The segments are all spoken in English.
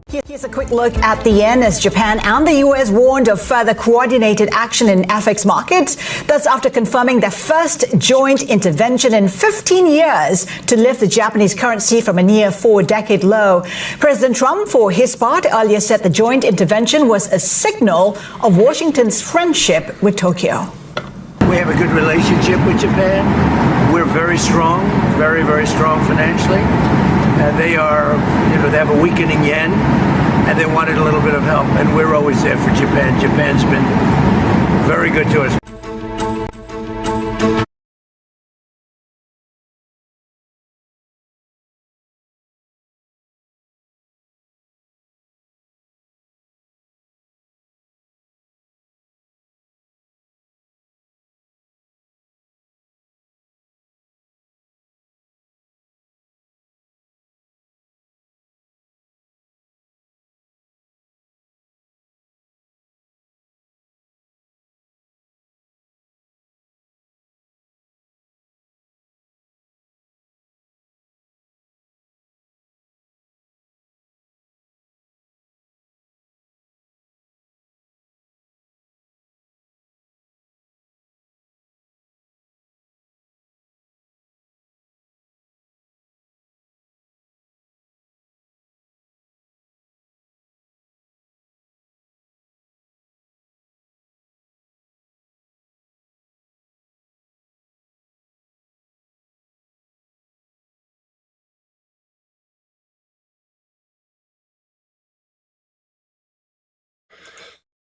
Here's a quick look at the yen as Japan and the US warned of further coordinated action in FX markets. That's after confirming their first joint intervention in 15 years to lift the Japanese currency from a near 4-decade low. President Trump, for his part, earlier said the joint intervention was a signal of Washington's friendship with Tokyo. We have a good relationship with Japan. We're very strong, very, very strong financially. They they have a weakening yen, and they wanted a little bit of help, and we're always there for Japan. Japan's been very good to us.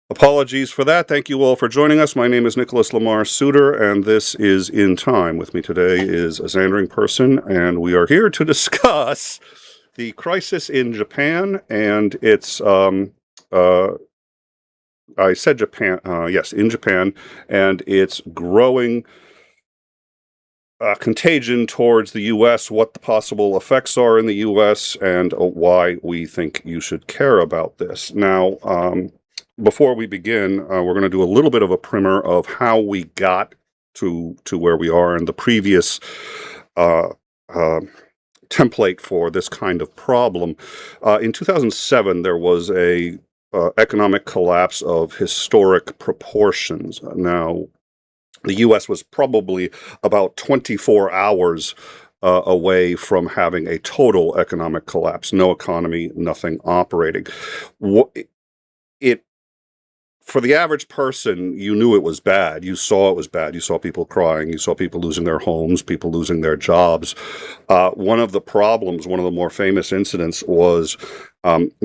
Apologies for that. Thank you all for joining us. My name is Nicholas Lamar Suter, and this is In Time. With me today is a Zandering person, and we are here to discuss the crisis in Japan and its, I said Japan, yes, in Japan, and its growing contagion towards the U.S., what the possible effects are in the U.S., and why we think you should care about this. Now, before we begin, we're going to do a little bit of a primer of how we got to where we are in the previous template for this kind of problem. In 2007, there was a economic collapse of historic proportions. Now, the U.S. was probably about 24 hours away from having a total economic collapse. No economy, nothing operating. For the average person, you knew it was bad. You saw it was bad. You saw people crying. You saw people losing their homes, people losing their jobs. One of the problems, one of the more famous incidents was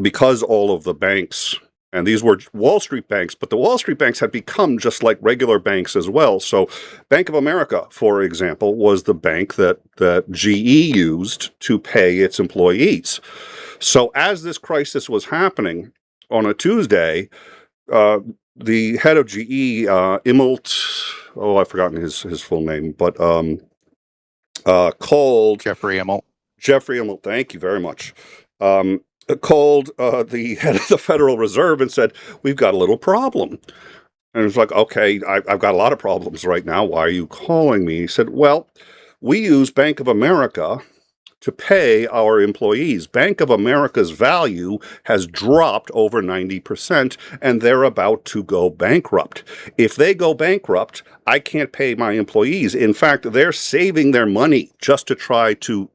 because all of the banks, and these were Wall Street banks, but the Wall Street banks had become just like regular banks as well. So Bank of America, for example, was the bank that GE used to pay its employees. So as this crisis was happening on a Tuesday, the head of GE, Immelt, I've forgotten his full name, but called Jeffrey Immelt, thank you very much. Called the head of the Federal Reserve and said, "We've got a little problem." And it was like, "Okay, I've got a lot of problems right now. Why are you calling me?" He said, "Well, we use Bank of America to pay our employees. Bank of America's value has dropped over 90%, and they're about to go bankrupt. If they go bankrupt, I can't pay my employees. In fact, they're saving their money just to try to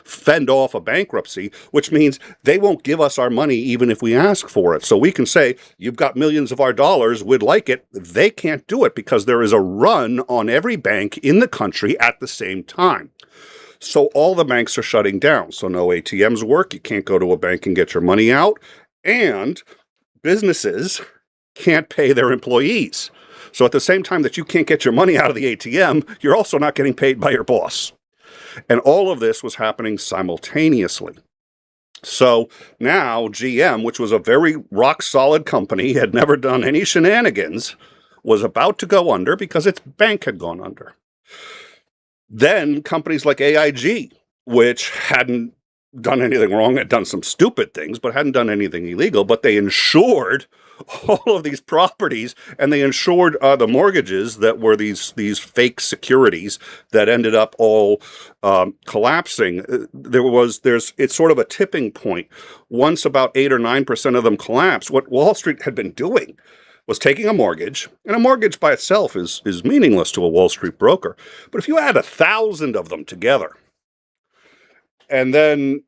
fend off a bankruptcy, which means they won't give us our money even if we ask for it. So we can say, you've got millions of our dollars, we'd like it." They can't do it because there is a run on every bank in the country at the same time. So all the banks are shutting down. So no ATMs work. You can't go to a bank and get your money out. And businesses can't pay their employees. So at the same time that you can't get your money out of the ATM, you're also not getting paid by your boss. And all of this was happening simultaneously. So now GM, which was a very rock-solid company, had never done any shenanigans, was about to go under because its bank had gone under. Then companies like AIG, which hadn't done anything wrong, had done some stupid things, but hadn't done anything illegal. But they insured all of these properties, and they insured the mortgages that were these fake securities that ended up all collapsing. It's sort of a tipping point. Once about 8 or 9% of them collapsed, what Wall Street had been doing was taking a mortgage, and a mortgage by itself is meaningless to a Wall Street broker. But if you add 1,000 of them together, and then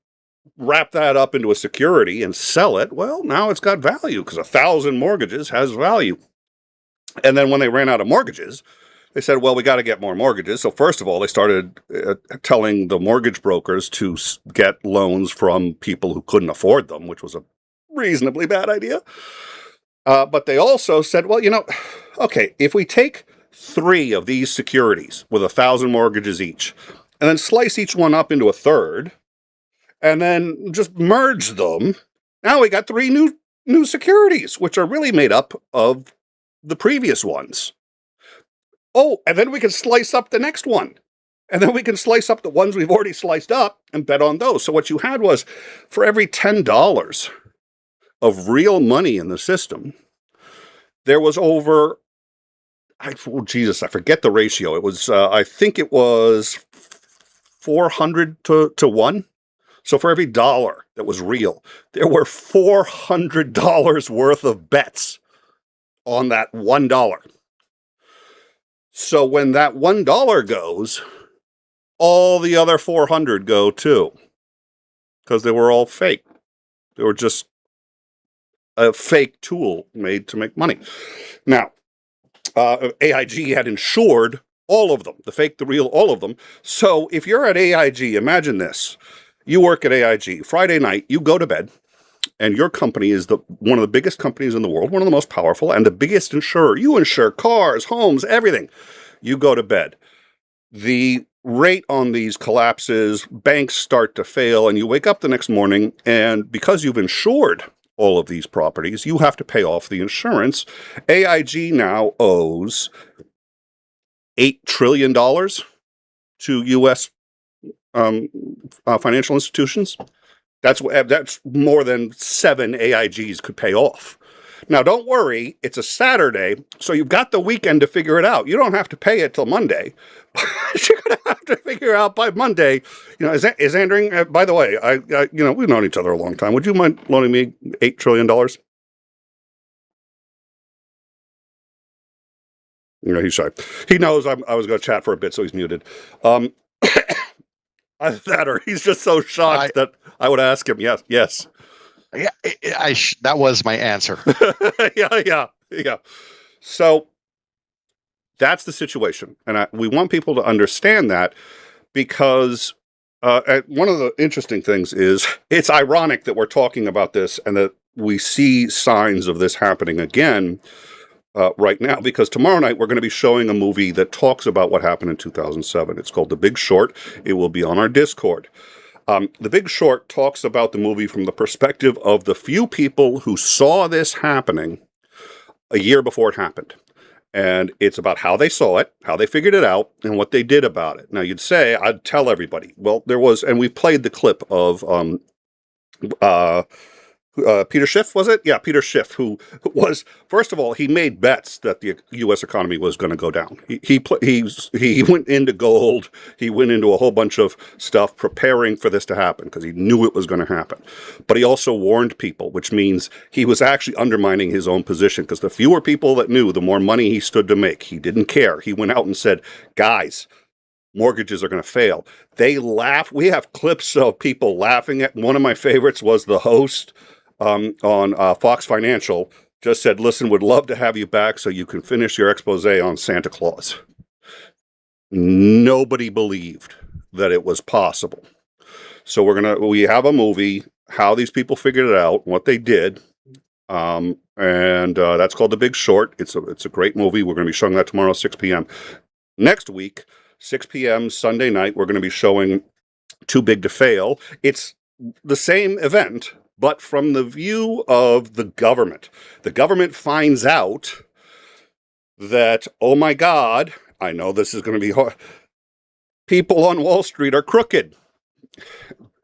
wrap that up into a security and sell it, well, now it's got value because 1,000 mortgages has value. And then when they ran out of mortgages, they said, well, we got to get more mortgages. So first of all, they started telling the mortgage brokers to get loans from people who couldn't afford them, which was a reasonably bad idea. But they also said, well, okay, if we take 3 of these securities with 1,000 mortgages each, and then slice each one up into a third, and then just merge them, now we got 3 new securities, which are really made up of the previous ones. Oh, and then we can slice up the next one. And then we can slice up the ones we've already sliced up and bet on those. So what you had was, for every $10 of real money in the system, there was over, I forget the ratio. It was, I think it was 400 to 1. So for every dollar that was real, there were $400 worth of bets on that $1. So when that $1 goes, all the other 400 go too, because they were all fake. They were just a fake tool made to make money. Now, AIG had insured all of them, the fake, the real, all of them. So if you're at AIG, imagine this. You work at AIG. Friday night, you go to bed, and your company is one of the biggest companies in the world, one of the most powerful, and the biggest insurer. You insure cars, homes, everything. You go to bed. The rate on these collapses, banks start to fail, and you wake up the next morning, and because you've insured all of these properties, you have to pay off the insurance. AIG now owes $8 trillion to U.S. Financial institutions. That's more than 7 AIGs could pay off. Now, don't worry, it's a Saturday, so you've got the weekend to figure it out. You don't have to pay it till Monday, but you're going to have to figure out by Monday. Is Andrew? By the way, we've known each other a long time. Would you mind loaning me $8 trillion? He's shy. He knows I was going to chat for a bit, so he's muted. That, or he's just so shocked that I would ask him. Yes. Yeah, that was my answer. Yeah. So that's the situation, and we want people to understand that, because one of the interesting things is it's ironic that we're talking about this and that we see signs of this happening again right now, because tomorrow night we're going to be showing a movie that talks about what happened in 2007. It's called The Big Short. It will be on our Discord. The Big Short talks about the movie from the perspective of the few people who saw this happening a year before it happened. And it's about how they saw it, how they figured it out, and what they did about it. Now, you'd say, I'd tell everybody. Well, there was, and we've played the clip of Peter Schiff, was it? Yeah, Peter Schiff, who was, first of all, he made bets that the U.S. economy was going to go down. He went into gold. He went into a whole bunch of stuff preparing for this to happen because he knew it was going to happen. But he also warned people, which means he was actually undermining his own position, because the fewer people that knew, the more money he stood to make. He didn't care. He went out and said, guys, mortgages are going to fail. They laugh. We have clips of people laughing at. One of my favorites was the host on Fox Financial just said, listen, would love to have you back so you can finish your expose on Santa Claus. Nobody believed that it was possible. So we have a movie, how these people figured it out, what they did. And that's called The Big Short. It's a great movie. We're going to be showing that tomorrow, 6 p.m. Next week, 6 p.m. Sunday night, we're going to be showing Too Big to Fail. It's the same event, but from the view of the government. The government finds out that, oh my God, I know this is going to be hard. People on Wall Street are crooked.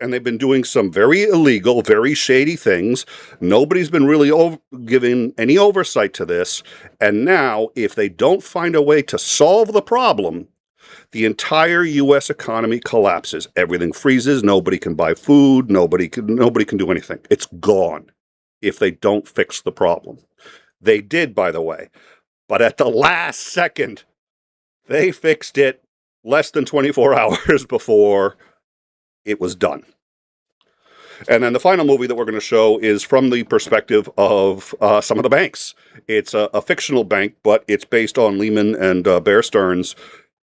and they've been doing some very illegal, very shady things. Nobody's been really giving any oversight to this. And now, if they don't find a way to solve the problem, the entire U.S. economy collapses. Everything freezes. Nobody can buy food. Nobody can do anything. It's gone if they don't fix the problem. They did, by the way. But at the last second, they fixed it less than 24 hours before it was done. And then the final movie that we're going to show is from the perspective of some of the banks. It's a fictional bank, but it's based on Lehman and Bear Stearns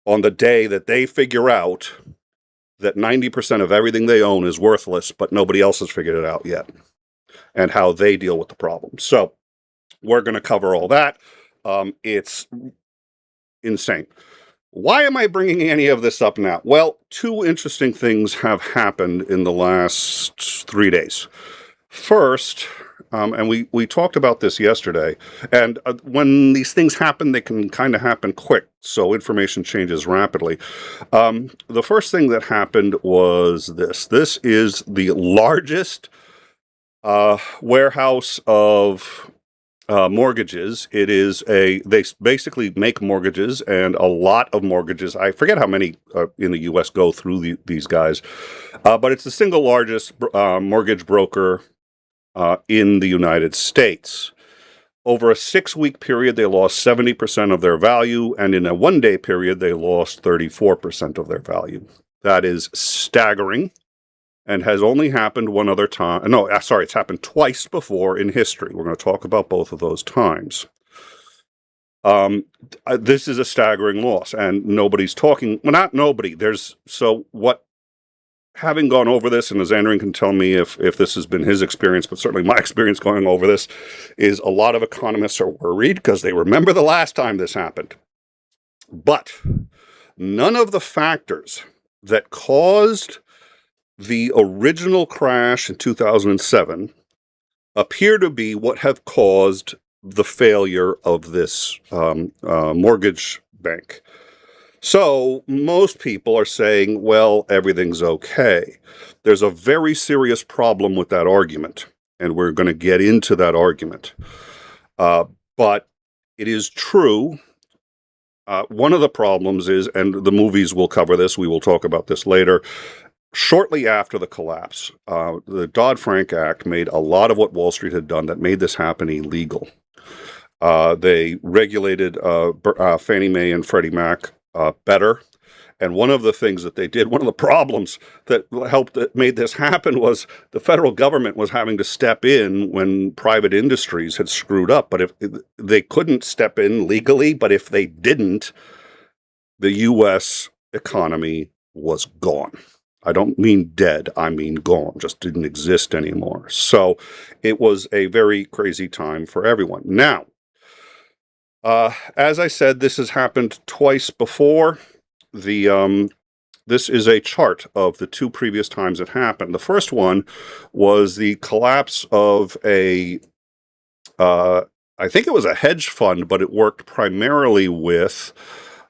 on the day that they figure out that 90% of everything they own is worthless, but nobody else has figured it out yet, and how they deal with the problem. So we're going to cover all that. It's insane. Why am I bringing any of this up now? Well, two interesting things have happened in the last 3 days. First, and we talked about this yesterday, and when these things happen, they can kind of happen quick, so information changes rapidly. The first thing that happened was this. This is the largest warehouse of mortgages. It is they basically make mortgages, and a lot of mortgages. I forget how many in the U.S. go through these guys, but it's the single largest mortgage broker in the United States. Over a 6-week period, they lost 70% of their value, and in a 1-day period, they lost 34% of their value. That is staggering. And has only happened one other time. No, sorry, it's happened twice before in history. We're going to talk about both of those times. This is a staggering loss, and nobody's talking. Well, not nobody. Having gone over this, and as Andrew can tell me if this has been his experience, but certainly my experience going over this, is a lot of economists are worried because they remember the last time this happened. But none of the factors that caused the original crash in 2007 appear to be what have caused the failure of this mortgage bank. So most people are saying, well, everything's okay. There's a very serious problem with that argument, and we're going to get into that argument. But it is true. One of the problems is, and the movies will cover this, we will talk about this later, shortly after the collapse, the Dodd-Frank Act made a lot of what Wall Street had done that made this happen illegal. They regulated Fannie Mae and Freddie Mac better. And one of the things that they did, one of the problems that made this happen was the federal government was having to step in when private industries had screwed up. But if they couldn't step in legally, but if they didn't, the U.S. economy was gone. I don't mean dead, I mean gone, just didn't exist anymore. So it was a very crazy time for everyone. Now, as I said, this has happened twice before. This is a chart of the two previous times it happened. The first one was the collapse of I think it was a hedge fund, but it worked primarily with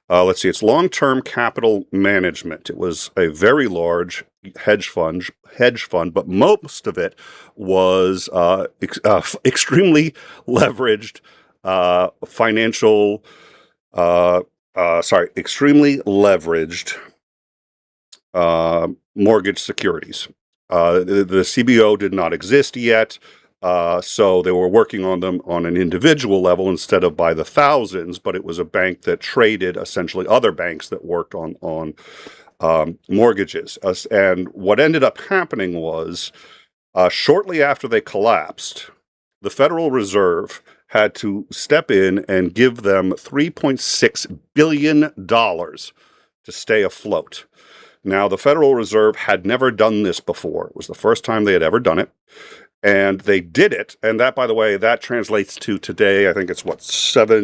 it's long-term capital management. It was a very large hedge fund, but most of it was extremely leveraged extremely leveraged mortgage securities. The CBO did not exist yet. So they were working on them on an individual level instead of by the thousands, but it was a bank that traded essentially other banks that worked on mortgages. And what ended up happening was shortly after they collapsed, the Federal Reserve had to step in and give them $3.6 billion to stay afloat. Now, the Federal Reserve had never done this before. It was the first time they had ever done it. And they did it, and that, by the way, that translates to today, I think it's it's about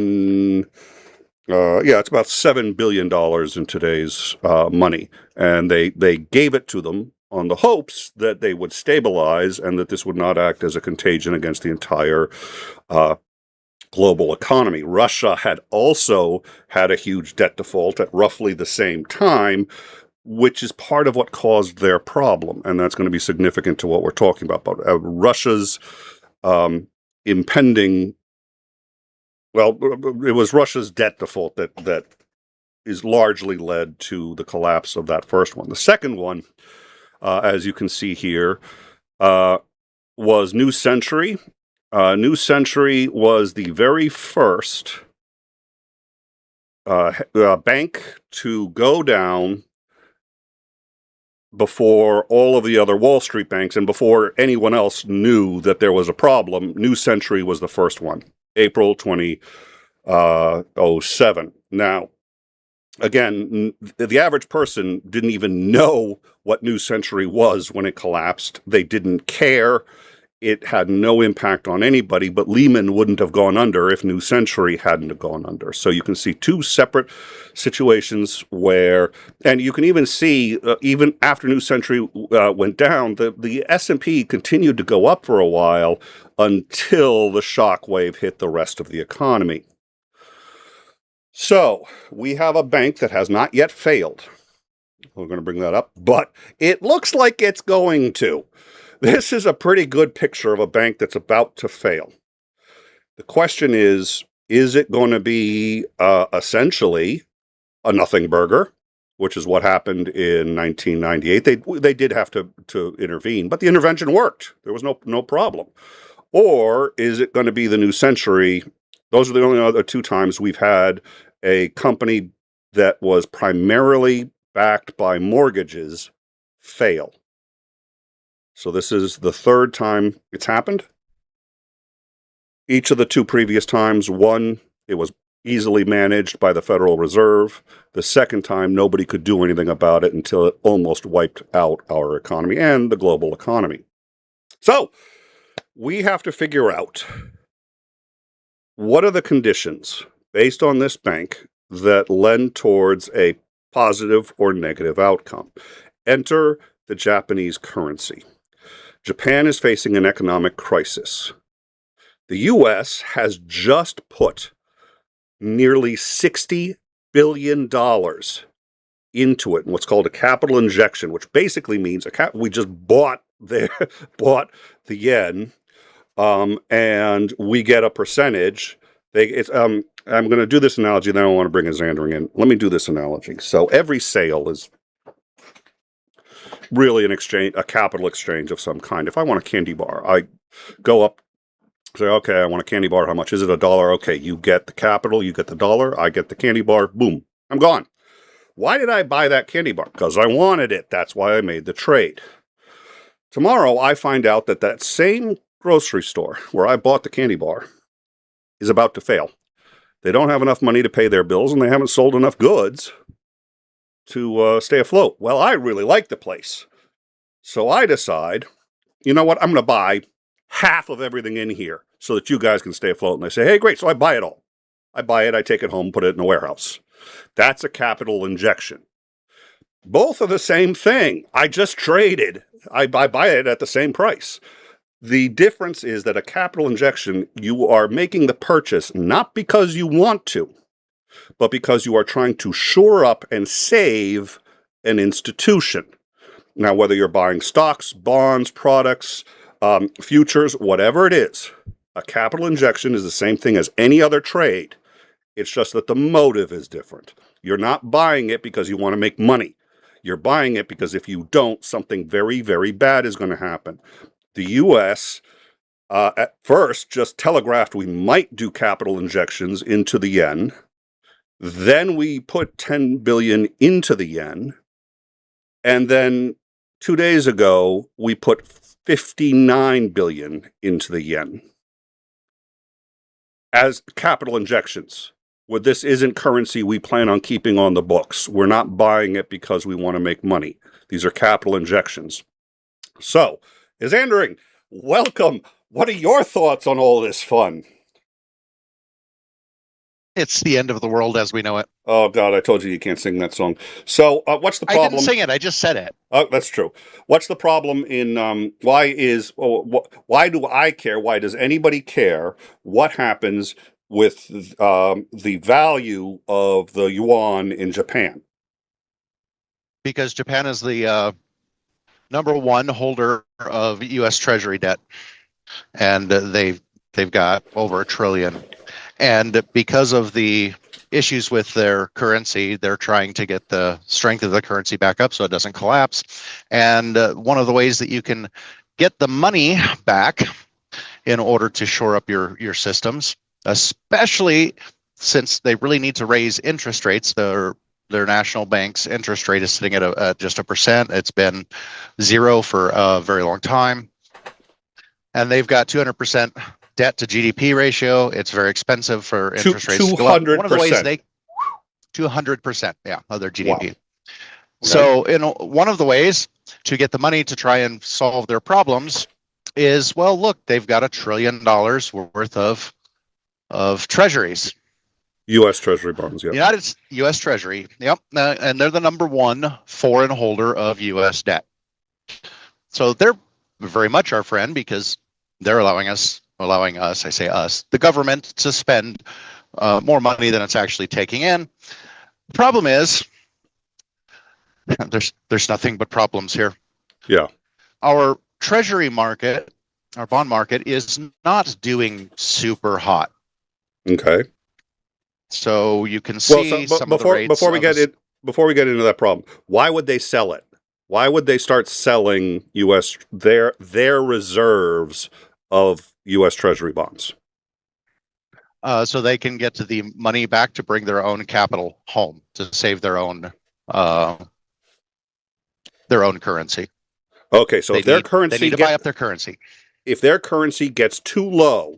$7 billion in today's money. And they gave it to them on the hopes that they would stabilize and that this would not act as a contagion against the entire global economy. Russia had also had a huge debt default at roughly the same time, which is part of what caused their problem. And that's going to be significant to what we're talking about. But Russia's impending, well, it was Russia's debt default that is largely led to the collapse of that first one. The second one, as you can see here, was New Century. New Century was the very first bank to go down before all of the other Wall Street banks and before anyone else knew that there was a problem. New Century was the first one, April 2007. Now, again, the average person didn't even know what New Century was when it collapsed. They didn't care. It had no impact on anybody, but Lehman wouldn't have gone under if New Century hadn't have gone under. So you can see two separate situations where, and you can even see, even after New Century went down, the S&P continued to go up for a while until the shock wave hit the rest of the economy. So we have a bank that has not yet failed. We're going to bring that up, but it looks like it's going to. This is a pretty good picture of a bank that's about to fail. The question is it going to be essentially a nothing burger, which is what happened in 1998? They did have to intervene, but the intervention worked. There was no problem. Or is it going to be the New Century? Those are the only other two times we've had a company that was primarily backed by mortgages fail. So this is the third time it's happened. Each of the two previous times, one, it was easily managed by the Federal Reserve. The second time, nobody could do anything about it until it almost wiped out our economy and the global economy. So we have to figure out what are the conditions based on this bank that lend towards a positive or negative outcome. Enter the Japanese currency. Japan is facing an economic crisis. The U.S. has just put nearly $60 billion into it in what's called a capital injection, which basically means we just bought the yen, and we get a percentage. I'm going to do this analogy, then I want to bring a Zandering in. Let me do this analogy. So every sale is really a capital exchange of some kind. If I want a candy bar, I go up, say, okay, I want a candy bar. How much is it? $1. Okay, you get the capital, you get the dollar, I get the candy bar. Boom, I'm gone. Why did I buy that candy bar? Because I wanted it. That's why I made the trade. Tomorrow, I find out that same grocery store where I bought the candy bar is about to fail. They don't have enough money to pay their bills, and they haven't sold enough goods to stay afloat. Well, I really like the place. So I decide, you know what, I'm going to buy half of everything in here so that you guys can stay afloat. And they say, hey, great, so I buy it all. I buy it, I take it home, put it in a warehouse. That's a capital injection. Both are the same thing. I just traded. I buy it at the same price. The difference is that a capital injection, you are making the purchase not because you want to, but because you are trying to shore up and save an institution. Now, whether you're buying stocks, bonds, products, futures, whatever it is, a capital injection is the same thing as any other trade. It's just that the motive is different. You're not buying it because you want to make money. You're buying it because if you don't, something very, very bad is going to happen. The U.S. At first just telegraphed we might do capital injections into the yen. Then we put 10 billion into the yen. And then 2 days ago, we put 59 billion into the yen as capital injections. Where this isn't currency we plan on keeping on the books. We're not buying it because we want to make money. These are capital injections. So, Zandering, welcome. What are your thoughts on all this fun? It's the end of the world as we know it. Oh, God, I told you can't sing that song. So, what's the problem? I didn't sing it. I just said it. Oh, that's true. What's the problem in, why do I care? Why does anybody care what happens with the value of the yuan in Japan? because Japan is the number one holder of U.S. Treasury debt, and they've got over $1 trillion. And because of the issues with their currency, they're trying to get the strength of the currency back up so it doesn't collapse. And one of the ways that you can get the money back in order to shore up your systems, especially since they really need to raise interest rates. Their national bank's interest rate is sitting at just 1%. It's been zero for a very long time. And they've got 200% debt to GDP ratio. It's very expensive for interest rates to go up. 200%. One of the ways 200%, yeah, of their GDP. Wow. Okay. So one of the ways to get the money to try and solve their problems is, well, look, they've got $1 trillion worth of treasuries. U.S. Treasury bonds, yeah. U.S. Treasury, yep. And they're the number one foreign holder of U.S. debt. So they're very much our friend because they're allowing us, I say us, the government to spend more money than it's actually taking in. The problem is, there's nothing but problems here. Yeah. Our treasury market, our bond market is not doing super hot. Okay. So you can see some of the rates. Before we get into that problem, why would they sell it? Why would they start selling their reserves of U.S. Treasury bonds? So they can get to the money back to bring their own capital home to save their own currency. Okay, so they need to buy up their currency. If their currency gets too low,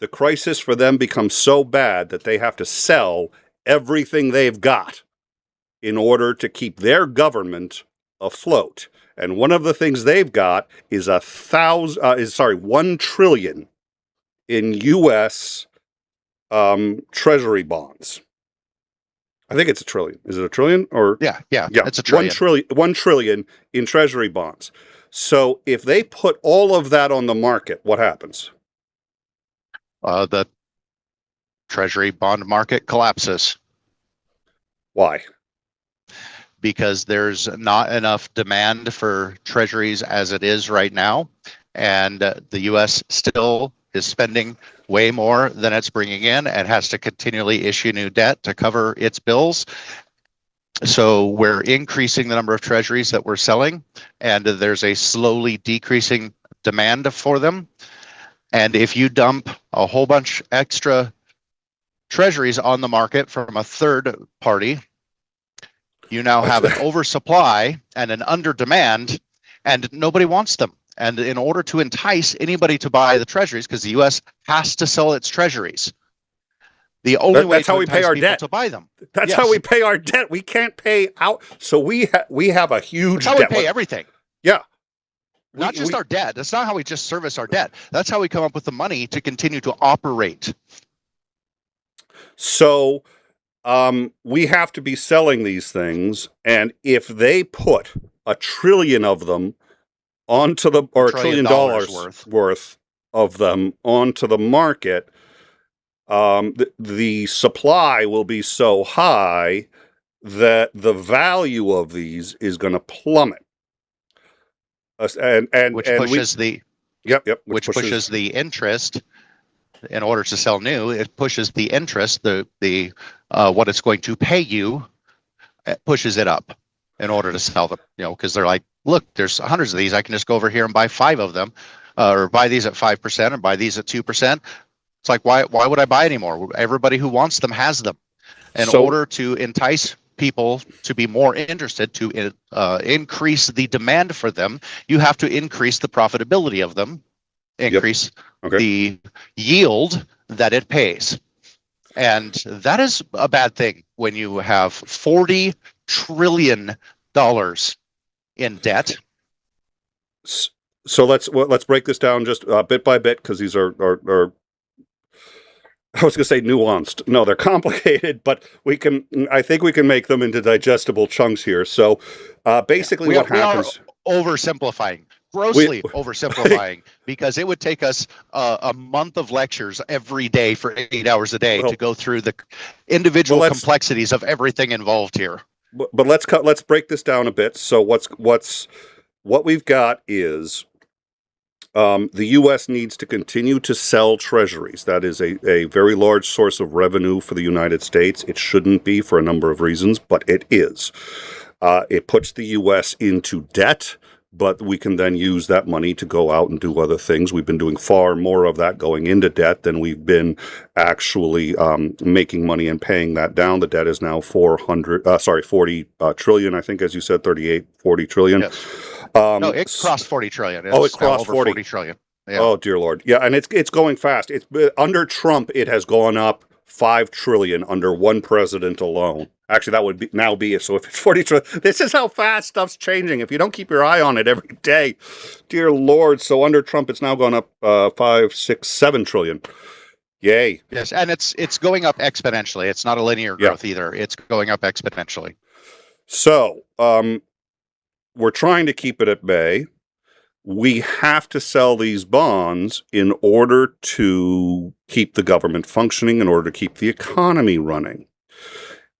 the crisis for them becomes so bad that they have to sell everything they've got in order to keep their government afloat. And one of the things they've got is $1 trillion in U.S. Treasury bonds. I think it's $1 trillion. Is it $1 trillion or? Yeah, it's $1 trillion. $1 trillion in Treasury bonds. So if they put all of that on the market, what happens? The Treasury bond market collapses. Why? Because there's not enough demand for treasuries as it is right now. And the U.S. still is spending way more than it's bringing in and has to continually issue new debt to cover its bills. So we're increasing the number of treasuries that we're selling, and there's a slowly decreasing demand for them. And if you dump a whole bunch extra treasuries on the market from a third party, you now have an oversupply and an under demand, and nobody wants them. And in order to entice anybody to buy the treasuries, because the U.S. has to sell its treasuries, the only way to entice people to buy them. That's how we pay our debt. We can't pay out. So we have a huge debt. That's how we pay everything. Yeah. Not just our debt. That's not how we just service our debt. That's how we come up with the money to continue to operate. So we have to be selling these things, and if they put $1 trillion of them onto the, or $1 trillion worth of them onto the market, the supply will be so high that the value of these is going to plummet. Which pushes the interest. In order to sell new, it pushes the interest, the what it's going to pay you, it pushes it up in order to sell them. Because they're like, look, there's hundreds of these. I can just go over here and buy 5 of them, or buy these at 5%, or buy these at 2%. It's like, why would I buy anymore? Everybody who wants them has them. In order to entice people to be more interested, to increase the demand for them, you have to increase the profitability of them, increase the yield that it pays. And that is a bad thing when you have $40 trillion in debt. So let's break this down just bit by bit, because these are I was going to say nuanced. No, they're complicated, but I think we can make them into digestible chunks here. So basically what happens... We are oversimplifying, grossly oversimplifying, because it would take us a month of lectures every day for 8 hours a day to go through the individual complexities of everything involved here. but let's break this down a bit. So what we've got is the U.S. needs to continue to sell treasuries. That is a very large source of revenue for the United States. It shouldn't be for a number of reasons, but it is. It puts the U.S. into debt, but we can then use that money to go out and do other things. We've been doing far more of that going into debt than we've been actually making money and paying that down. The debt is now 40 trillion, I think, as you said, 38, 40 trillion. Yes. No, it crossed 40 trillion. It crossed over 40 trillion. Yeah. Oh, dear Lord. Yeah, and it's going fast. It's under Trump, it has gone up 5 trillion under one president alone. Actually, that would now be so if it's 40 trillion. This is how fast stuff's changing. If you don't keep your eye on it every day, dear Lord. So under Trump, it's now gone up 5, 6, 7 trillion. Yay. Yes, and it's going up exponentially. It's not a linear growth either. It's going up exponentially. So we're trying to keep it at bay. We have to sell these bonds in order to keep the government functioning, in order to keep the economy running.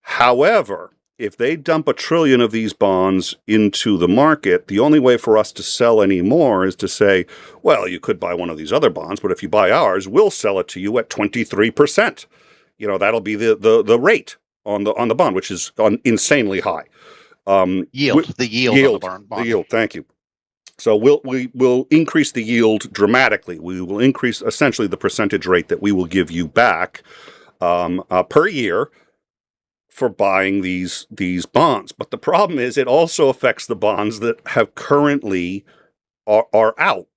However, if they dump $1 trillion of these bonds into the market, the only way for us to sell any more is to say, well, you could buy one of these other bonds, but if you buy ours, we'll sell it to you at 23%. That'll be the rate on the bond, which is insanely high. The yield on the bond. The yield, thank you. So we will increase the yield dramatically. We will increase essentially the percentage rate that we will give you back per year for buying these bonds. But the problem is it also affects the bonds that have currently are out.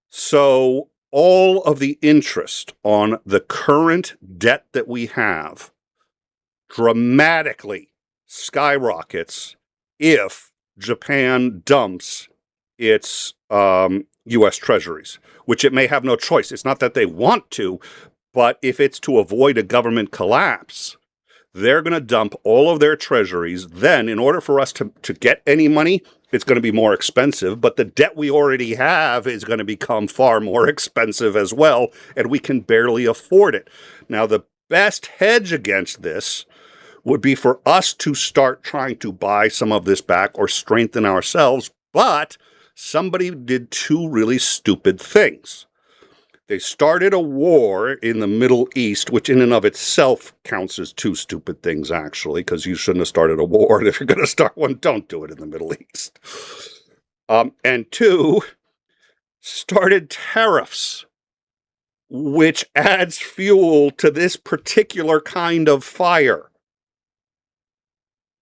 So all of the interest on the current debt that we have dramatically skyrockets if Japan dumps its U.S. treasuries, which it may have no choice. It's not that they want to, but if it's to avoid a government collapse, they're going to dump all of their treasuries. Then, in order for us to get any money, it's going to be more expensive, but the debt we already have is going to become far more expensive as well, and we can barely afford it. Now, the best hedge against this would be for us to start trying to buy some of this back or strengthen ourselves, but somebody did two really stupid things. They started a war in the Middle East, which in and of itself counts as two stupid things, actually, because you shouldn't have started a war. And if you're going to start one, don't do it in the Middle East. And two, started tariffs, which adds fuel to this particular kind of fire.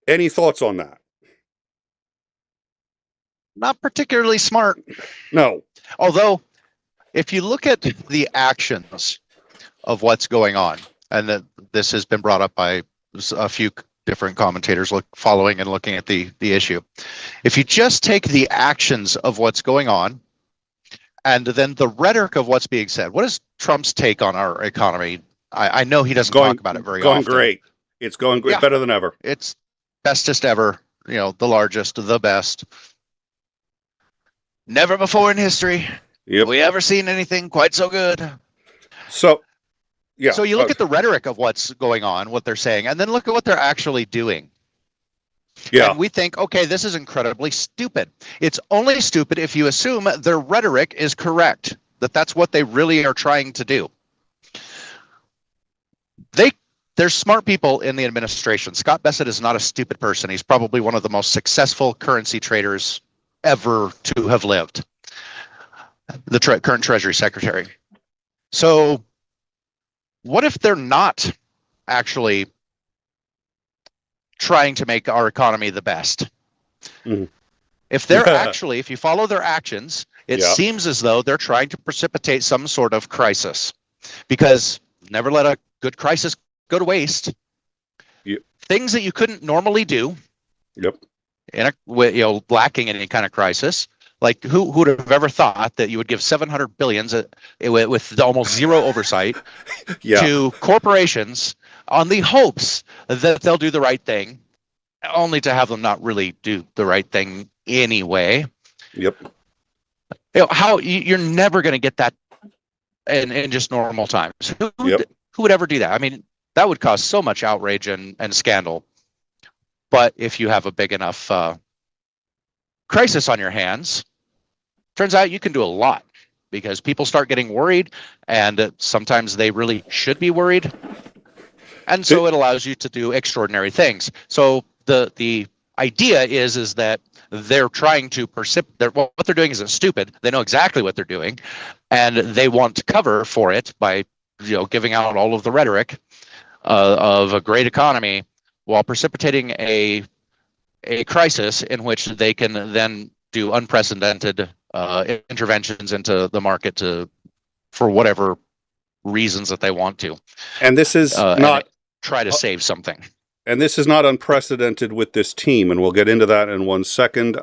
Any thoughts on that? Not particularly smart. No. Although, if you look at the actions of what's going on, and this has been brought up by a few different commentators following and looking at the issue. If you just take the actions of what's going on, and then the rhetoric of what's being said, what is Trump's take on our economy? I know he doesn't talk about it very often. Going great. It's going great, better than ever. It's bestest ever, the largest, the best. Never before in history have we ever seen anything quite so good. So, yeah. So you look at the rhetoric of what's going on, what they're saying, and then look at what they're actually doing. Yeah. And we think, okay, this is incredibly stupid. It's only stupid if you assume their rhetoric is correct, that's what they really are trying to do. There's smart people in the administration. Scott Bessent is not a stupid person. He's probably one of the most successful currency traders ever to have lived, the current Treasury Secretary. So what if they're not actually trying to make our economy the best? Mm-hmm. If they're actually, if you follow their actions, it seems as though they're trying to precipitate some sort of crisis, because never let a good crisis go to waste. Yep. Things that you couldn't normally do. Yep. Lacking any kind of crisis. Like who would have ever thought that you would give $700 billion with almost zero oversight to corporations on the hopes that they'll do the right thing, only to have them not really do the right thing anyway. Yep. How you're never going to get that in just normal times. Who would ever do that? I mean, that would cause so much outrage and scandal. But if you have a big enough crisis on your hands, turns out you can do a lot, because people start getting worried, and sometimes they really should be worried. And so it allows you to do extraordinary things. So the idea is that they're trying to what they're doing isn't stupid. They know exactly what they're doing, and they want to cover for it by giving out all of the rhetoric of a great economy, while precipitating a crisis in which they can then do unprecedented interventions into the market for whatever reasons that they want to. And this is not try to save something. And this is not unprecedented with this team, and we'll get into that in 1 second.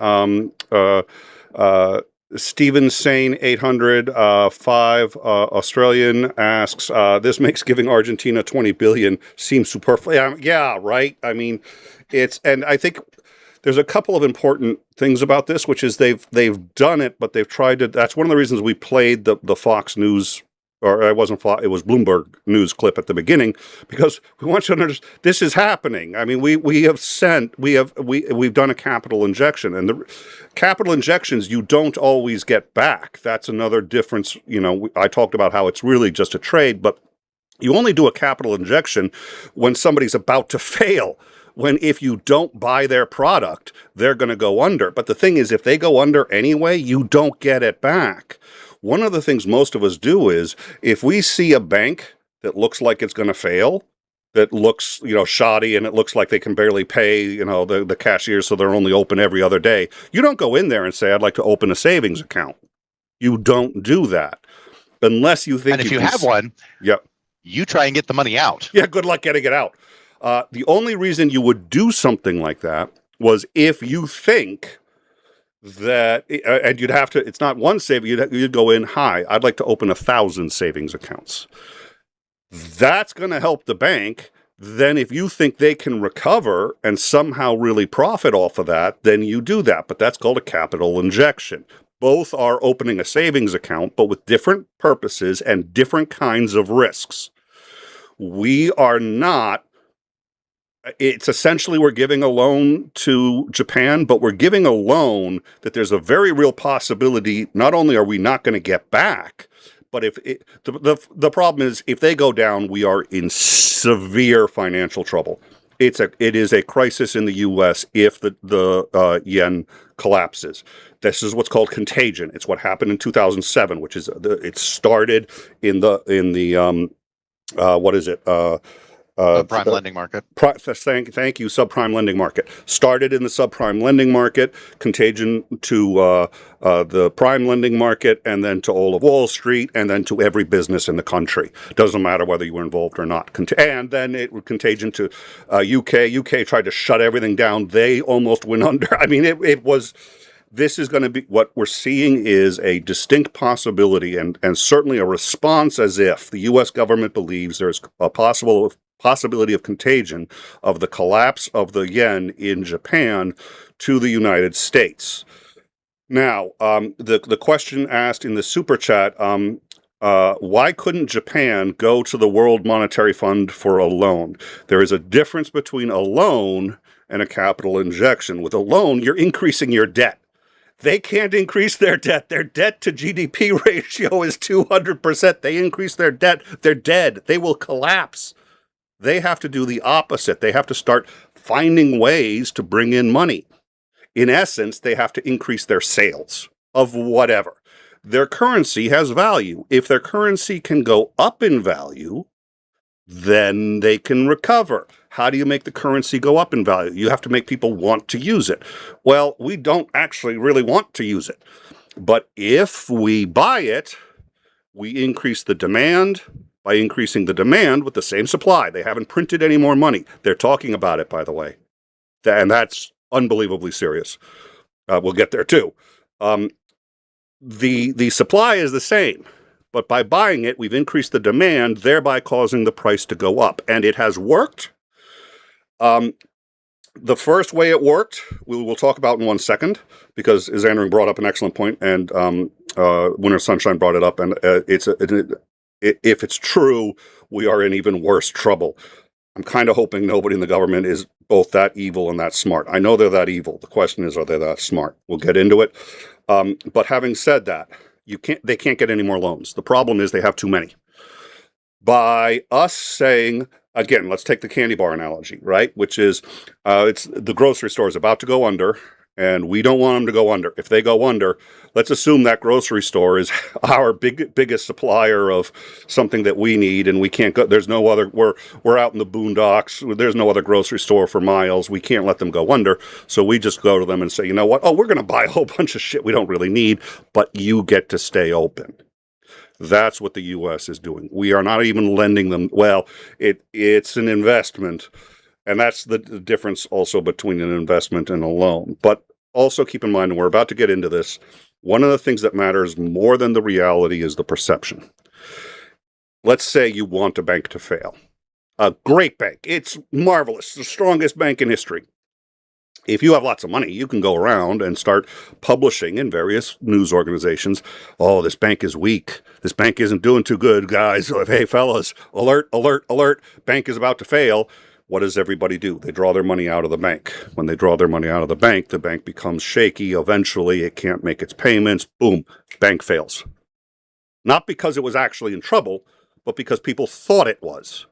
Stephen Sane 805 Australian asks, this makes giving Argentina $20 billion seem superfluous. Yeah, right. I mean, and I think there's a couple of important things about this, which is they've done it, but they've tried to. That's one of the reasons we played the Fox News, or it wasn't Fox, it was Bloomberg News clip at the beginning, because we want you to understand this is happening. I mean, we've done a capital injection, and the capital injections you don't always get back. That's another difference. I talked about how it's really just a trade, but you only do a capital injection when somebody's about to fail. When if you don't buy their product, they're going to go under. But the thing is, if they go under anyway, you don't get it back. One of the things most of us do is, if we see a bank that looks like it's going to fail, that looks, shoddy, and it looks like they can barely pay, the cashier, so they're only open every other day, you don't go in there and say, I'd like to open a savings account. You don't do that. Unless you think. And if you have one, yep, you try and get the money out. Yeah, good luck getting it out. The only reason you would do something like that was if you think that, and you'd have to, it's not one saving, you'd go in, hi, I'd like to open 1,000 savings accounts. That's going to help the bank. Then if you think they can recover and somehow really profit off of that, then you do that. But that's called a capital injection. Both are opening a savings account, but with different purposes and different kinds of risks. We are not. It's essentially we're giving a loan to Japan, but we're giving a loan that there's a very real possibility not only are we not going to get back, but the problem is if they go down, we are in severe financial trouble. It is a crisis in the U.S. if the yen collapses. This is what's called contagion. It's what happened in 2007, which is it started in the what is it? Prime lending market. Thank you. Subprime lending market started in the subprime lending market, contagion to the prime lending market, and then to all of Wall Street, and then to every business in the country. Doesn't matter whether you were involved or not. And then it was contagion to UK. UK tried to shut everything down. They almost went under. I mean, it was. This is going to be what we're seeing is a distinct possibility and certainly a response as if the U.S. government believes there's a possibility of contagion of the collapse of the yen in Japan to the United States. Now, the question asked in the super chat, why couldn't Japan go to the World Monetary Fund for a loan? There is a difference between a loan and a capital injection. With a loan, you're increasing your debt. They can't increase their debt. Their debt to GDP ratio is 200%. They increase their debt, they're dead. They will collapse. They have to do the opposite. They have to start finding ways to bring in money. In essence, they have to increase their sales of whatever. Their currency has value. If their currency can go up in value, then they can recover. How do you make the currency go up in value? You have to make people want to use it. Well, we don't actually really want to use it. But if we buy it, we increase the demand. By increasing the demand with the same supply. They haven't printed any more money. They're talking about it, by the way. And that's unbelievably serious. We'll get there too. The supply is the same. But by buying it, we've increased the demand, thereby causing the price to go up. And it has worked. The first way it worked, we will talk about in 1 second, because Xandring brought up an excellent point, and Winter Sunshine brought it up, and if it's true, we are in even worse trouble. I'm kind of hoping nobody in the government is both that evil and that smart. I know they're that evil. The question is, are they that smart? We'll get into it. But having said that, they can't get any more loans. The problem is they have too many. By us saying, again, let's take the candy bar analogy, right? Which is, it's the grocery store is about to go under, and we don't want them to go under. If they go under, let's assume that grocery store is our biggest supplier of something that we need, and we can't go. There's no other. We're out in the boondocks. There's no other grocery store for miles. We can't let them go under. So we just go to them and say, you know what? Oh, we're going to buy a whole bunch of shit we don't really need, but you get to stay open. That's what the U.S. is doing. We are not even lending them. Well, it's an investment. And that's the difference also between an investment and a loan. But also keep in mind, and we're about to get into this, one of the things that matters more than the reality is the perception. Let's say you want a bank to fail. A great bank. It's marvelous. The strongest bank in history. If you have lots of money, you can go around and start publishing in various news organizations, oh, this bank is weak. This bank isn't doing too good, guys. Hey, fellas, alert, alert, alert. Bank is about to fail. What does everybody do? They draw their money out of the bank. When they draw their money out of the bank becomes shaky. Eventually, it can't make its payments. Boom, bank fails. Not because it was actually in trouble, but because people thought it was.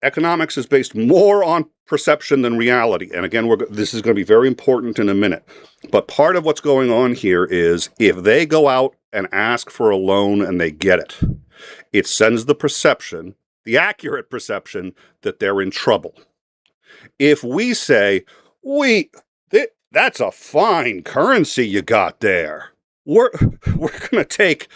Economics is based more on perception than reality. And again, this is going to be very important in a minute. But part of what's going on here is if they go out and ask for a loan and they get it, it sends the perception, the accurate perception, that they're in trouble. If we say, that's a fine currency you got there. We're gonna take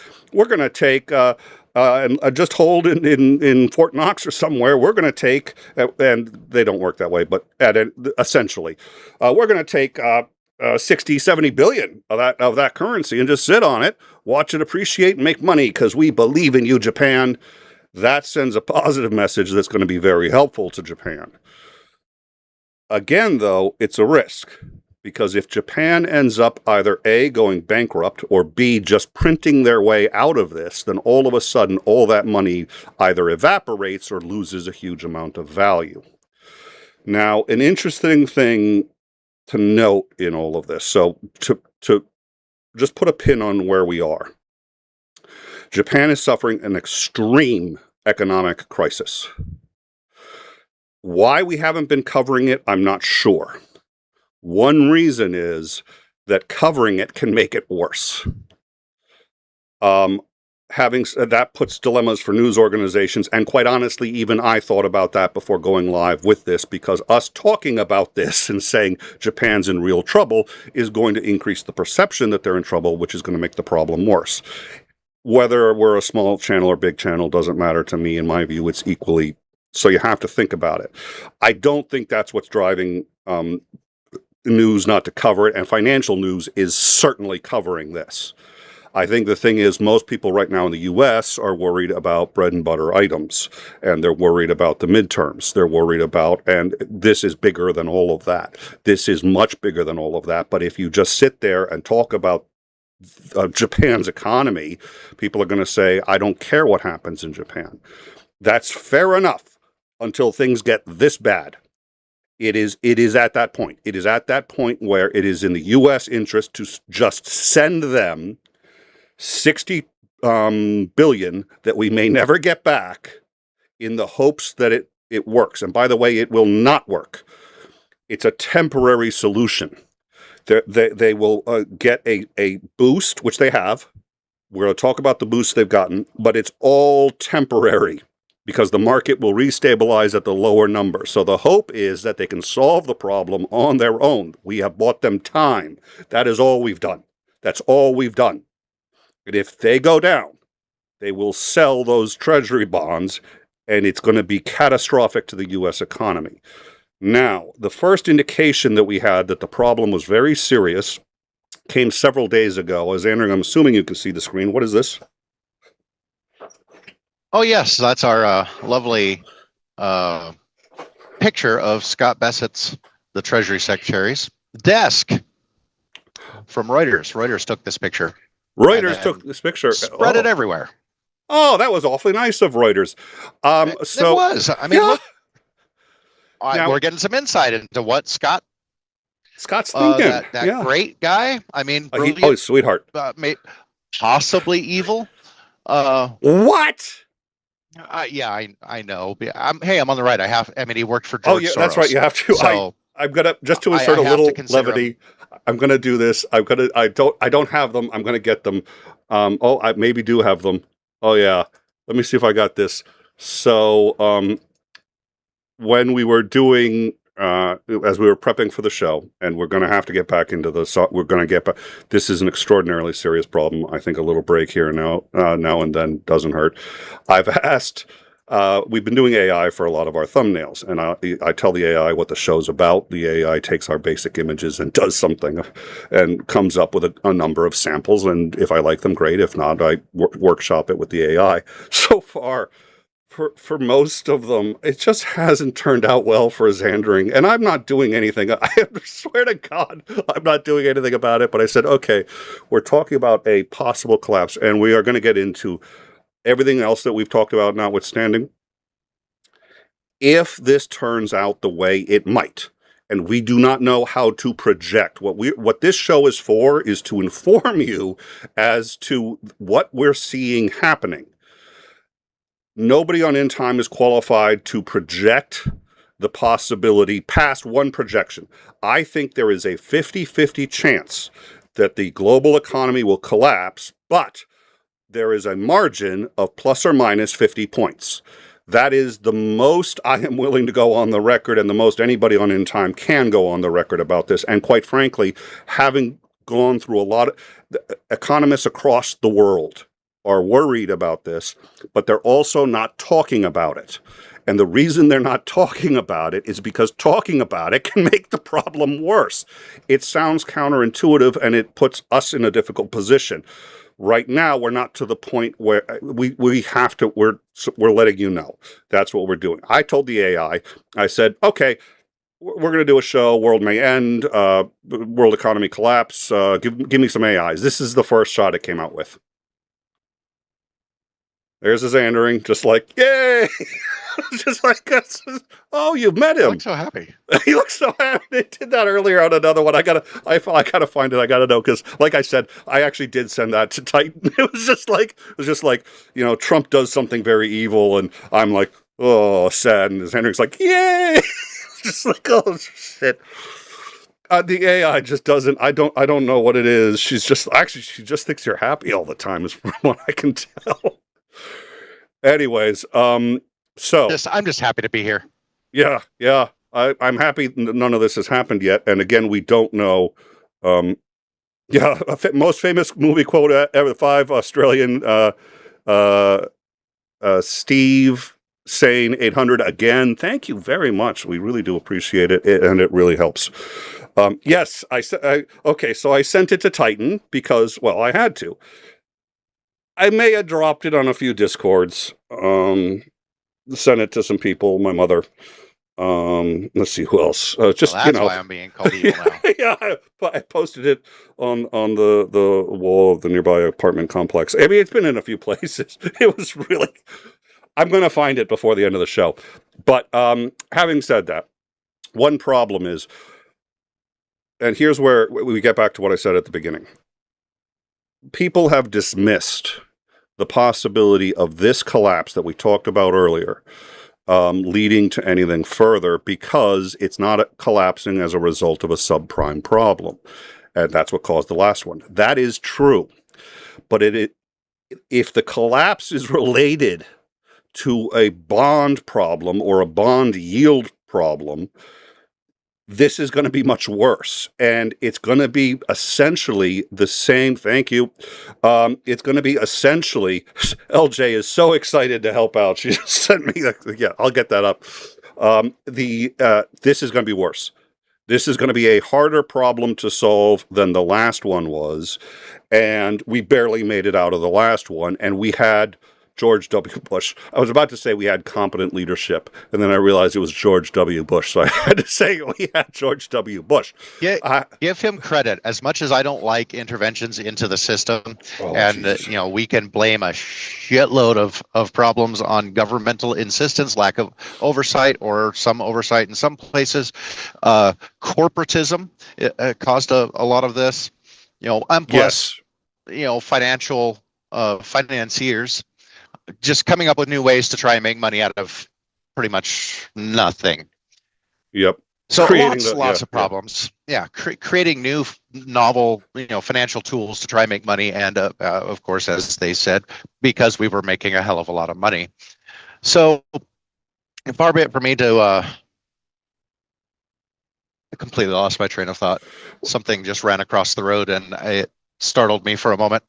and just hold in Fort Knox or somewhere. We're gonna take, and they don't work that way, but essentially, we're gonna take 60, 70 billion of that currency and just sit on it, watch it appreciate and make money because we believe in you, Japan. That sends a positive message that's going to be very helpful to Japan. Again, though, it's a risk because if Japan ends up either A, going bankrupt, or B, just printing their way out of this, then all of a sudden all that money either evaporates or loses a huge amount of value. Now, an interesting thing to note in all of this, so to just put a pin on where we are. Japan is suffering an extreme economic crisis. Why we haven't been covering it, I'm not sure. One reason is that covering it can make it worse. That puts dilemmas for news organizations, and quite honestly, even I thought about that before going live with this, because us talking about this and saying Japan's in real trouble is going to increase the perception that they're in trouble, which is going to make the problem worse. Whether we're a small channel or big channel doesn't matter to me. In my view, it's equally. So you have to think about it. I don't think that's what's driving news not to cover it, and financial news is certainly covering this. I think the thing is most people right now in the U.S. are worried about bread and butter items, and they're worried about the midterms. They're worried about, and this is bigger than all of that. This is much bigger than all of that. But if you just sit there and talk about Japan's economy, people are going to say, I don't care what happens in Japan. That's fair enough until things get this bad. It is at that point. It is at that point where it is in the U.S. interest to just send them 60 billion that we may never get back in the hopes that it works. And by the way, it will not work. It's a temporary solution. They will get a boost, which they have. We're going to talk about the boost they've gotten, but it's all temporary because the market will restabilize at the lower number. So the hope is that they can solve the problem on their own. We have bought them time. That is all we've done. That's all we've done. And if they go down, they will sell those treasury bonds, and it's going to be catastrophic to the U.S. economy. Now, the first indication that we had that the problem was very serious came several days ago. As Andrew, I'm assuming you can see the screen. What is this? Oh, yes, that's our lovely picture of Scott Bessent's, the Treasury Secretary's desk from Reuters. Reuters took this picture. Reuters took this picture. Spread it everywhere. Oh, that was awfully nice of Reuters. It was. I mean, yeah. look. Now- we're getting some insight into what Scott's thinking. that great guy. I mean, brilliant, oh, sweetheart. Possibly evil. What? Yeah, I know. Hey, I'm on the right. I mean, he worked for Oh, George yeah, Soros. that's right. You have to. So I'm gonna just to insert I a have little to consider levity. I'm gonna do this. I don't have them. I'm gonna get them. I maybe do have them. Oh yeah. Let me see if I got this. So when we were doing as we were prepping for the show, and we're going to have to get back into we're going to get back. This is an extraordinarily serious problem. I think a little break here now and then doesn't hurt. I've asked. We've been doing AI for a lot of our thumbnails, and I tell the AI what the show's about. The AI takes our basic images and does something, and comes up with a number of samples. And if I like them, great. If not, I workshop it with the AI. So far, for most of them, it just hasn't turned out well for Xandering. And I'm not doing anything. I swear to God, I'm not doing anything about it. But I said, okay, we're talking about a possible collapse, and we are going to get into everything else that we've talked about notwithstanding. If this turns out the way it might, and we do not know how to project, what this show is for is to inform you as to what we're seeing happening. Nobody on In Time is qualified to project the possibility past one projection. I think there is a 50-50 chance that the global economy will collapse, but there is a margin of plus or minus 50 points. That is the most I am willing to go on the record, and the most anybody on In Time can go on the record about this. And quite frankly, having gone through a lot of economists across the world are worried about this, but they're also not talking about it. And the reason they're not talking about it is because talking about it can make the problem worse. It sounds counterintuitive, and it puts us in a difficult position. Right now, we're not to the point where we have to, we're letting you know. That's what we're doing. I told the AI, I said, okay, we're going to do a show, world may end, world economy collapse, give me some AIs. This is the first shot it came out with. There's his Xandering, just like, yay! Just like, oh, you've met him. He looks so happy. He looks so happy. They did that earlier on another one. I gotta find it. I gotta know, because, like I said, I actually did send that to Titan. It was just like, Trump does something very evil, and I'm like, oh, sad. And Xandering's like, yay! Just like, oh shit. The AI just doesn't. I don't know what it is. She just thinks you're happy all the time, is from what I can tell. Anyways, so I'm just happy to be here. Yeah. I'm happy none of this has happened yet. And again, we don't know. Most famous movie quote ever: 5 Australian. Steve saying 800 again. Thank you very much. We really do appreciate it, and it really helps. Yes, okay. So I sent it to Titan because, well, I had to. I may have dropped it on a few Discords. Sent it to some people, my mother. Let's see who else. That's why I'm being called evil now. Yeah, I posted it on the wall of the nearby apartment complex. I mean, it's been in a few places. It was really. I'm going to find it before the end of the show. But having said that, one problem is, and here's where we get back to what I said at the beginning. People have dismissed the possibility of this collapse that we talked about earlier leading to anything further, because it's not collapsing as a result of a subprime problem. And that's what caused the last one. That is true. But if the collapse is related to a bond problem or a bond yield problem, this is going to be much worse, and it's going to be essentially the same. Thank you. It's going to be essentially. LJ is so excited to help out. She just sent me. Yeah, I'll get that up. This is going to be worse. This is going to be a harder problem to solve than the last one was, and we barely made it out of the last one, and we had George W. Bush. I was about to say we had competent leadership, and then I realized it was George W. Bush, so I had to say we had George W. Bush. Yeah, give him credit. As much as I don't like interventions into the system, we can blame a shitload of problems on governmental insistence, lack of oversight, or some oversight in some places. Corporatism caused a lot of this, and plus, financiers just coming up with new ways to try and make money out of pretty much nothing. Yep. So lots of problems. Yeah, creating new, novel, financial tools to try and make money, and of course, as they said, because we were making a hell of a lot of money. So, far be it for me to. I completely lost my train of thought. Something just ran across the road, and it startled me for a moment.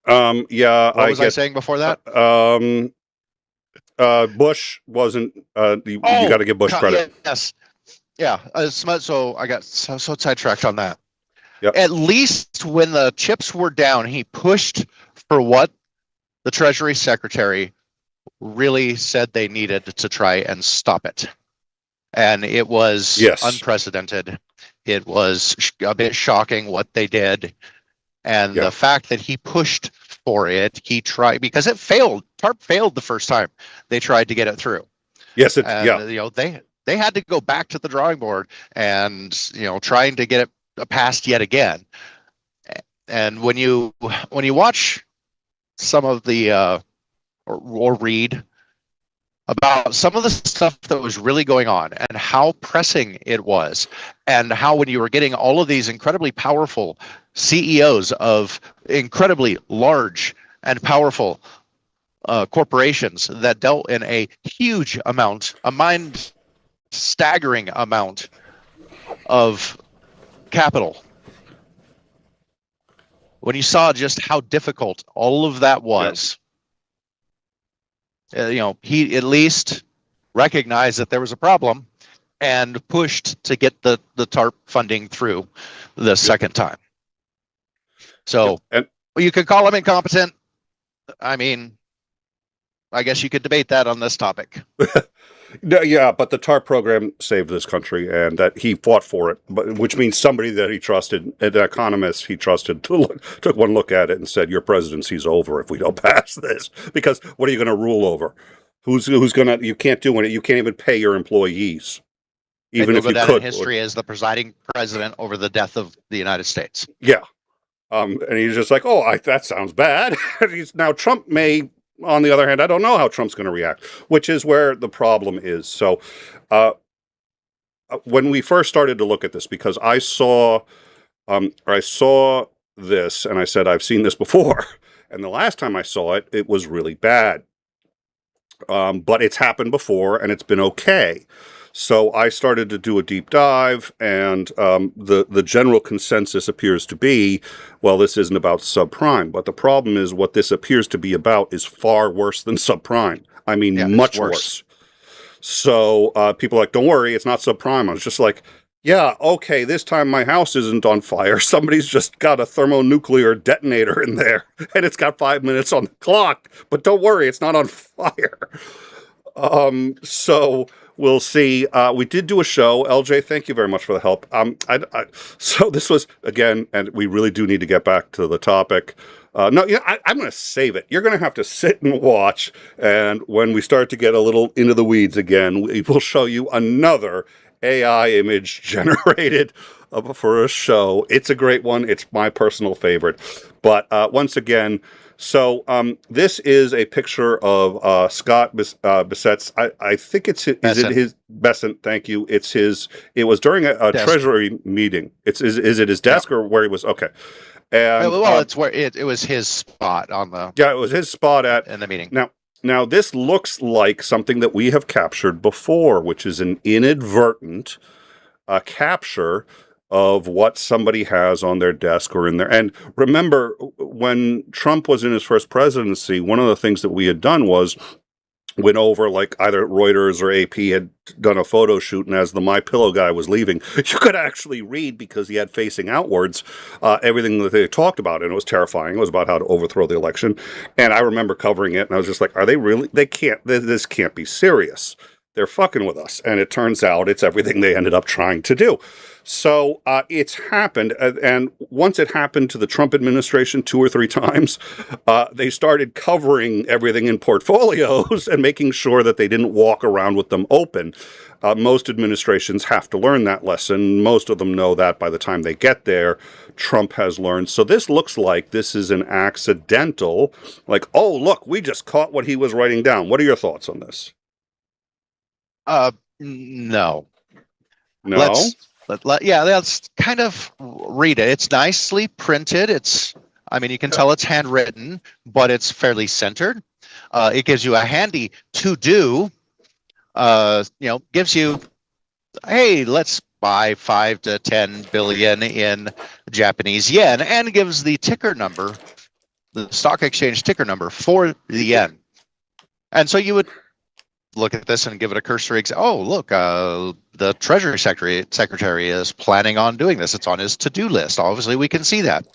What was I saying before that? Bush wasn't. You got to give Bush credit. Yes. Yeah. So I got so sidetracked on that. Yep. At least when the chips were down, he pushed for what the Treasury Secretary really said they needed to try and stop it. And it was unprecedented. It was a bit shocking what they did. And the fact that he pushed for it, he tried, because it failed. TARP failed the first time they tried to get it through. Yes, they had to go back to the drawing board and trying to get it passed yet again. And when you watch some of the or read about some of the stuff that was really going on and how pressing it was, and how when you were getting all of these incredibly powerful CEOs of incredibly large and powerful corporations that dealt in a huge amount, a mind-staggering amount of capital. When you saw just how difficult all of that was, he at least recognized that there was a problem and pushed to get the TARP funding through the second time. So you could call him incompetent. I mean, I guess you could debate that on this topic. Yeah, but the TARP program saved this country, and that he fought for it, which means somebody that he trusted, an economist he trusted, took one look at it and said, "Your presidency's over if we don't pass this." Because what are you going to rule over? Who's going to? You can't do it. You can't even pay your employees, even if you could. In history as the presiding president over the death of the United States. Yeah, and he's just like, "Oh, that sounds bad." Now Trump may. On the other hand, I don't know how Trump's going to react, which is where the problem is. So when we first started to look at this, because I saw this and I said, I've seen this before. And the last time I saw it, it was really bad. But it's happened before and it's been okay. So I started to do a deep dive, and the general consensus appears to be, well, this isn't about subprime. But the problem is what this appears to be about is far worse than subprime. I mean, much worse. So people are like, don't worry, it's not subprime. I was just like, yeah, okay, this time my house isn't on fire. Somebody's just got a thermonuclear detonator in there, and it's got 5 minutes on the clock. But don't worry, it's not on fire. So we'll see. We did do a show. LJ, thank you very much for the help. So this was, again, and we really do need to get back to the topic. I'm going to save it. You're going to have to sit and watch. And when we start to get a little into the weeds again, we will show you another AI image generated for a show. It's a great one. It's my personal favorite. But once again, so this is a picture of Scott Bessent's. I think it's his, is it his Bessent? Thank you. It's his. It was during a Treasury meeting. Is it his desk or where he was? Okay. And it's where it was his spot on the. Yeah, it was his spot in the meeting. Now this looks like something that we have captured before, which is an inadvertent capture of what somebody has on their desk or in there. And remember, when Trump was in his first presidency, one of the things that we had done was went over, like either Reuters or AP had done a photo shoot, and as the My Pillow guy was leaving, you could actually read, because he had facing outwards, everything that they talked about, and it was terrifying. It was about how to overthrow the election, and I remember covering it, and I was just like, are they really? They can't. This can't be serious. They're fucking with us, and it turns out it's everything they ended up trying to do. So it's happened, and once it happened to the Trump administration 2 or 3 times, they started covering everything in portfolios and making sure that they didn't walk around with them open. Most administrations have to learn that lesson. Most of them know that by the time they get there. Trump has learned. So this looks like this is an accidental, like, oh, look, we just caught what he was writing down. What are your thoughts on this? No. No? Let's kind of read it. It's nicely printed. You can tell it's handwritten, but it's fairly centered. It gives you a handy to-do. Gives you, hey, let's buy 5 to 10 billion in Japanese yen, and gives the ticker number, the stock exchange ticker number for the yen. And so you would look at this and give it a cursory example. Oh, look, the Treasury Secretary is planning on doing this. It's on his to-do list. Obviously, we can see that.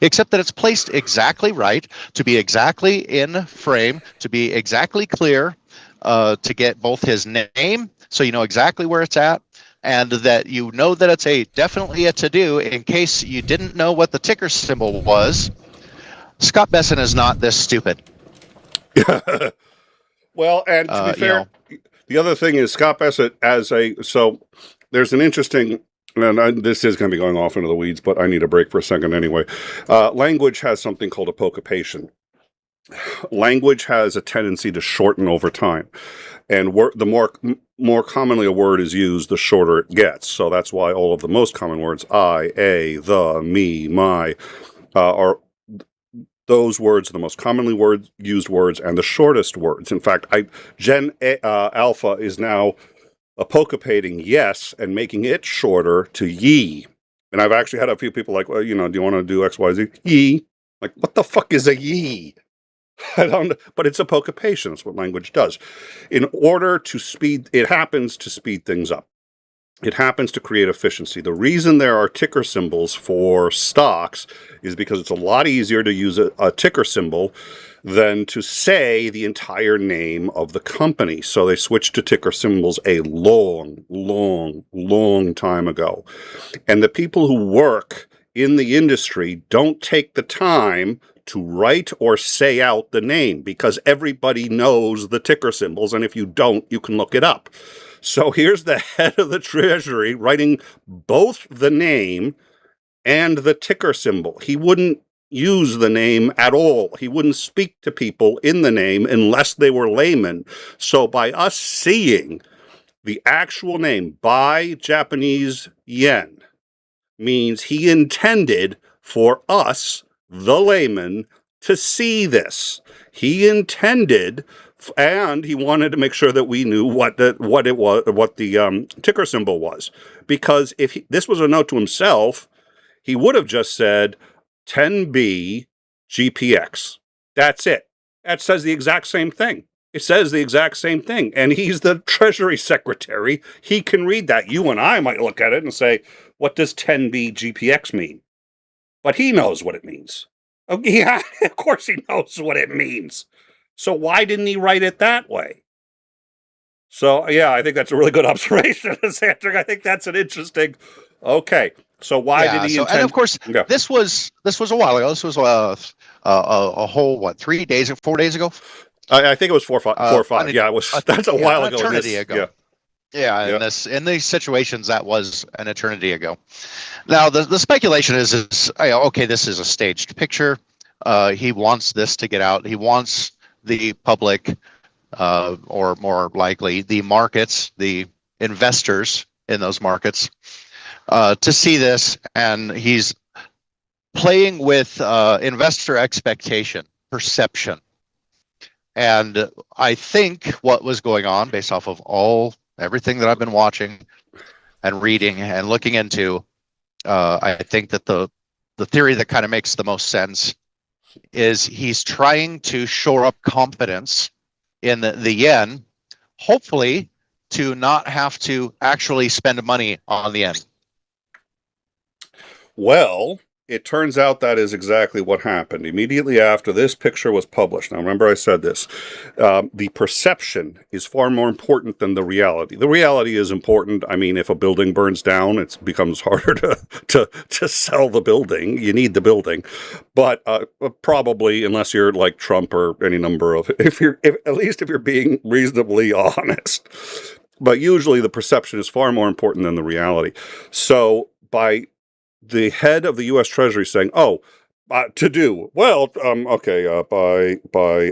Except that it's placed exactly right, to be exactly in frame, to be exactly clear, to get both his name, so you know exactly where it's at, and that you know that it's definitely a to-do. In case you didn't know what the ticker symbol was, Scott Bessent is not this stupid. Well, and to be fair, the other thing is Scott Bessent so there's an interesting, and this is going to be going off into the weeds, but I need a break for a second anyway. Language has something called apocapation. Language has a tendency to shorten over time, and the more commonly a word is used, the shorter it gets. So that's why all of the most common words, I, a, the, me, my, are those words are the most commonly used words and the shortest words. In fact, Gen Alpha is now apocapating yes and making it shorter to ye. And I've actually had a few people like, well, do you want to do X, Y, Z? Ye. Like, what the fuck is a ye? I don't know, but it's apocapation. That's what language does. In order to it happens to speed things up. It happens to create efficiency. The reason there are ticker symbols for stocks is because it's a lot easier to use a ticker symbol than to say the entire name of the company. So they switched to ticker symbols a long, long, long time ago. And the people who work in the industry don't take the time to write or say out the name, because everybody knows the ticker symbols, and if you don't, you can look it up. So here's the head of the Treasury writing both the name and the ticker symbol. He wouldn't use the name at all. He wouldn't speak to people in the name unless they were laymen. So by us seeing the actual name, by Japanese yen, means he intended for us, the layman, to see this. He intended, and he wanted to make sure that we knew what the ticker symbol was. Because if this was a note to himself, he would have just said 10B GPX. That's it. That says the exact same thing. It says the exact same thing. And he's the Treasury Secretary. He can read that. You and I might look at it and say, what does 10B GPX mean? But he knows what it means. Oh, yeah, of course he knows what it means. So why didn't he write it that way? So, yeah, I think that's a really good observation, Sandra. I think that's an interesting... Okay, so why did he intend... And of course, this was a while ago. This was a whole, 3 days, 4 days ago? I think it was 4 or 5. Yeah, it was. That's a while ago. An eternity ago. Yeah, in these situations, that was an eternity ago. Now, the speculation is okay, this is a staged picture. He wants this to get out. He wants the public, or more likely the markets, the investors in those markets, to see this, and he's playing with investor expectation, perception. And I think what was going on, based off of everything that I've been watching and reading and looking into, I think that the theory that kind of makes the most sense is he's trying to shore up confidence in the yen, hopefully to not have to actually spend money on the yen. Well, it turns out that is exactly what happened. Immediately after this picture was published, now remember I said this, the perception is far more important than the reality. The reality is important. I mean, if a building burns down, it becomes harder to sell the building. You need the building. But probably, unless you're like Trump or any number of, at least if you're being reasonably honest. But usually the perception is far more important than the reality. So by the head of the U.S. Treasury saying, buy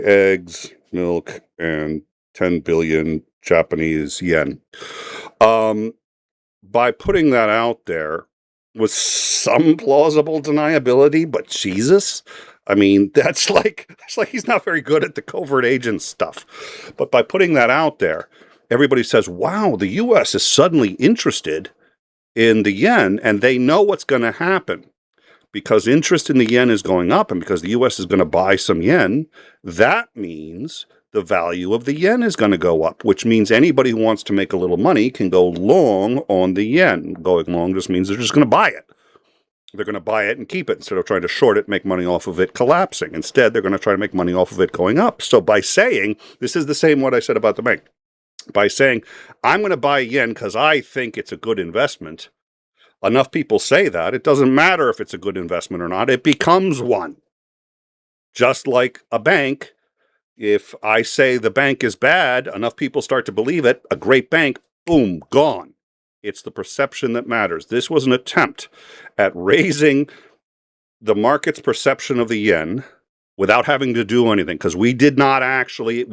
eggs, milk, and 10 billion Japanese yen. By putting that out there with some plausible deniability, but Jesus, I mean, it's like he's not very good at the covert agent stuff. But by putting that out there, everybody says, wow, the U.S. is suddenly interested in the yen, and they know what's going to happen because interest in the yen is going up, and because the U.S. is going to buy some yen, that means the value of the yen is going to go up, which means anybody who wants to make a little money can go long on the yen. Going long just means they're just going to buy it. They're going to buy it and keep it instead of trying to short it, make money off of it collapsing. Instead, they're going to try to make money off of it going up. So by saying, this is the same what I said about the bank, by saying, I'm going to buy yen because I think it's a good investment, enough people say that, it doesn't matter if it's a good investment or not, it becomes one. Just like a bank, if I say the bank is bad, enough people start to believe it, a great bank, boom, gone. It's the perception that matters. This was an attempt at raising the market's perception of the yen without having to do anything, because we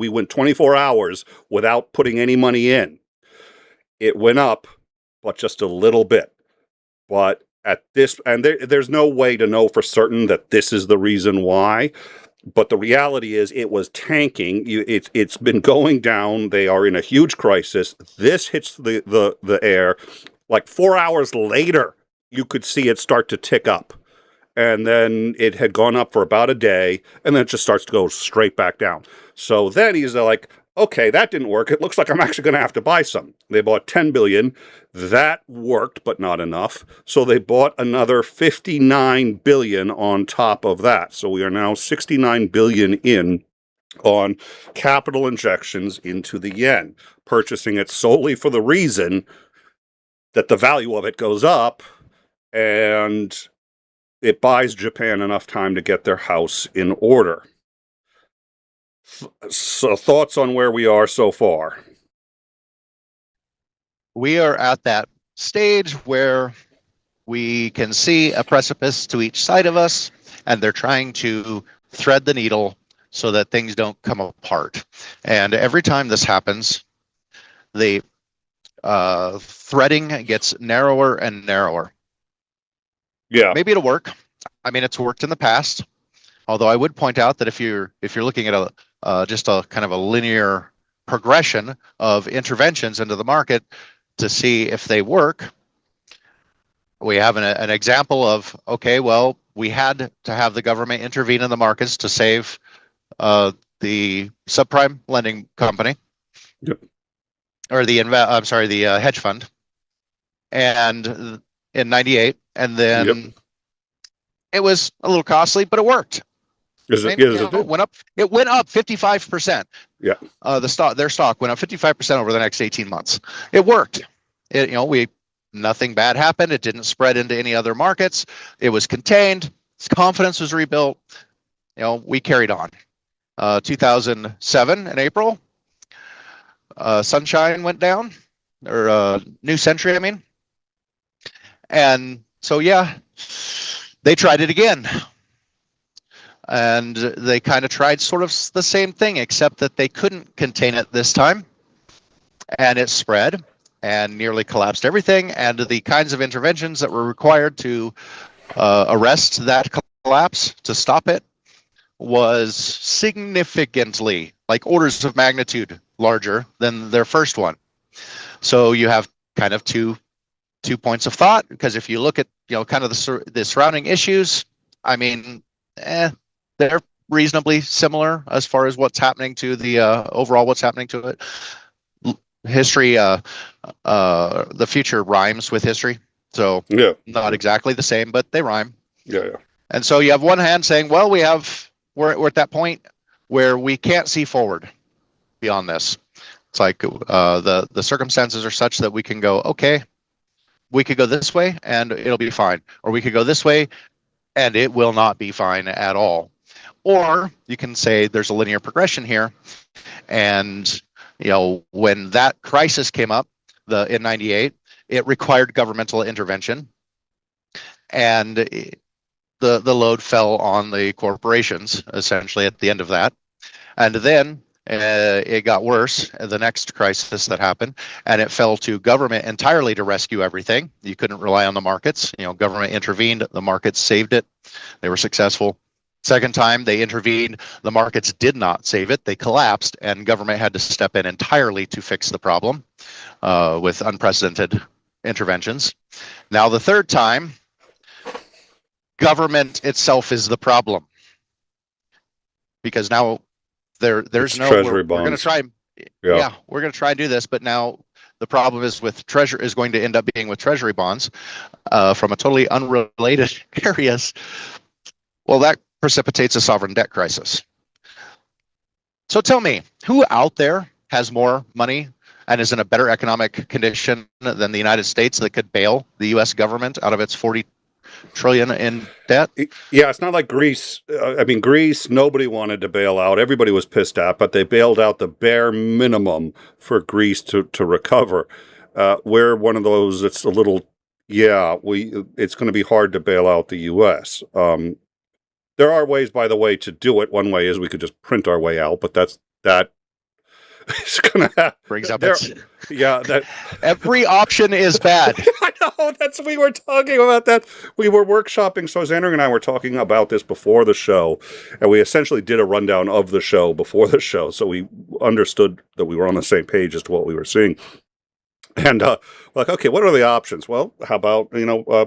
went 24 hours without putting any money in. It went up, but just a little bit. But at this, and there's no way to know for certain that this is the reason why, but the reality is it was tanking. It's been going down. They are in a huge crisis. This hits the air. Like 4 hours later, you could see it start to tick up. And then it had gone up for about a day, and then it just starts to go straight back down. So then he's like, okay, that didn't work. It looks like I'm actually going to have to buy some. They bought 10 billion. That worked, but not enough. So they bought another 59 billion on top of that. So we are now 69 billion in on capital injections into the yen, purchasing it solely for the reason that the value of it goes up and it buys Japan enough time to get their house in order. So thoughts on where we are so far? We are at that stage where we can see a precipice to each side of us, and they're trying to thread the needle so that things don't come apart. And every time this happens, the threading gets narrower and narrower. Yeah. Maybe it'll work. I mean, it's worked in the past. Although I would point out that if you're looking at just a kind of a linear progression of interventions into the market to see if they work, we have an example of, okay, well, we had to have the government intervene in the markets to save the subprime lending company, yep, or the hedge fund, and in '98, and then yep, it was a little costly, but it worked. It went up 55%. Yeah. Their stock went up 55% over the next 18 months. It worked. Nothing bad happened. It didn't spread into any other markets. It was contained. Its confidence was rebuilt. We carried on. 2007 in April, Sunshine went down, or New Century, I mean. And so, yeah, they tried it again. And they kind of tried sort of the same thing, except that they couldn't contain it this time. And it spread and nearly collapsed everything. And the kinds of interventions that were required to arrest that collapse, to stop it, was significantly, like orders of magnitude, larger than their first one. So you have kind of two points of thought, because if you look at kind of the surrounding issues, I mean, they're reasonably similar as far as what's happening to the overall what's happening to it. History, the future rhymes with history, so Yeah. not exactly the same, but they rhyme. Yeah. And so you have one hand saying, well, we're at that point where we can't see forward beyond this. It's like the circumstances are such that we can go, okay, we could go this way and it'll be fine, or we could go this way and it will not be fine at all. Or you can say there's a linear progression here, and when that crisis came up in '98, it required governmental intervention, and the load fell on the corporations essentially at the end of that. And then it got worse, the next crisis that happened, and it fell to government entirely to rescue everything. You couldn't rely on the markets. Government intervened, the markets saved it. They were successful. Second time they intervened, the markets did not save it. They collapsed, and government had to step in entirely to fix the problem with unprecedented interventions. Now the third time, government itself is the problem, because now there's It's no Treasury we're going to bonds. try. Yeah, we're going to try and do this, but now the problem is is going to end up being with Treasury bonds from a totally unrelated areas. Well, that precipitates a sovereign debt crisis. So tell me, who out there has more money and is in a better economic condition than the United States that could bail the U.S. government out of its $40 trillion in debt? Yeah, it's not like Greece. Greece, nobody wanted to bail out. Everybody was pissed at, but they bailed out the bare minimum for Greece to recover. We're one of those that's a little, it's going to be hard to bail out the U.S. There are ways, by the way, to do it. One way is we could just print our way out, but that is going to have... Brings up every option is bad. I know, we were talking about that. We were workshopping, so Xander and I were talking about this before the show, and we essentially did a rundown of the show before the show, so we understood that we were on the same page as to what we were seeing. And like, okay, what are the options? Well, how about,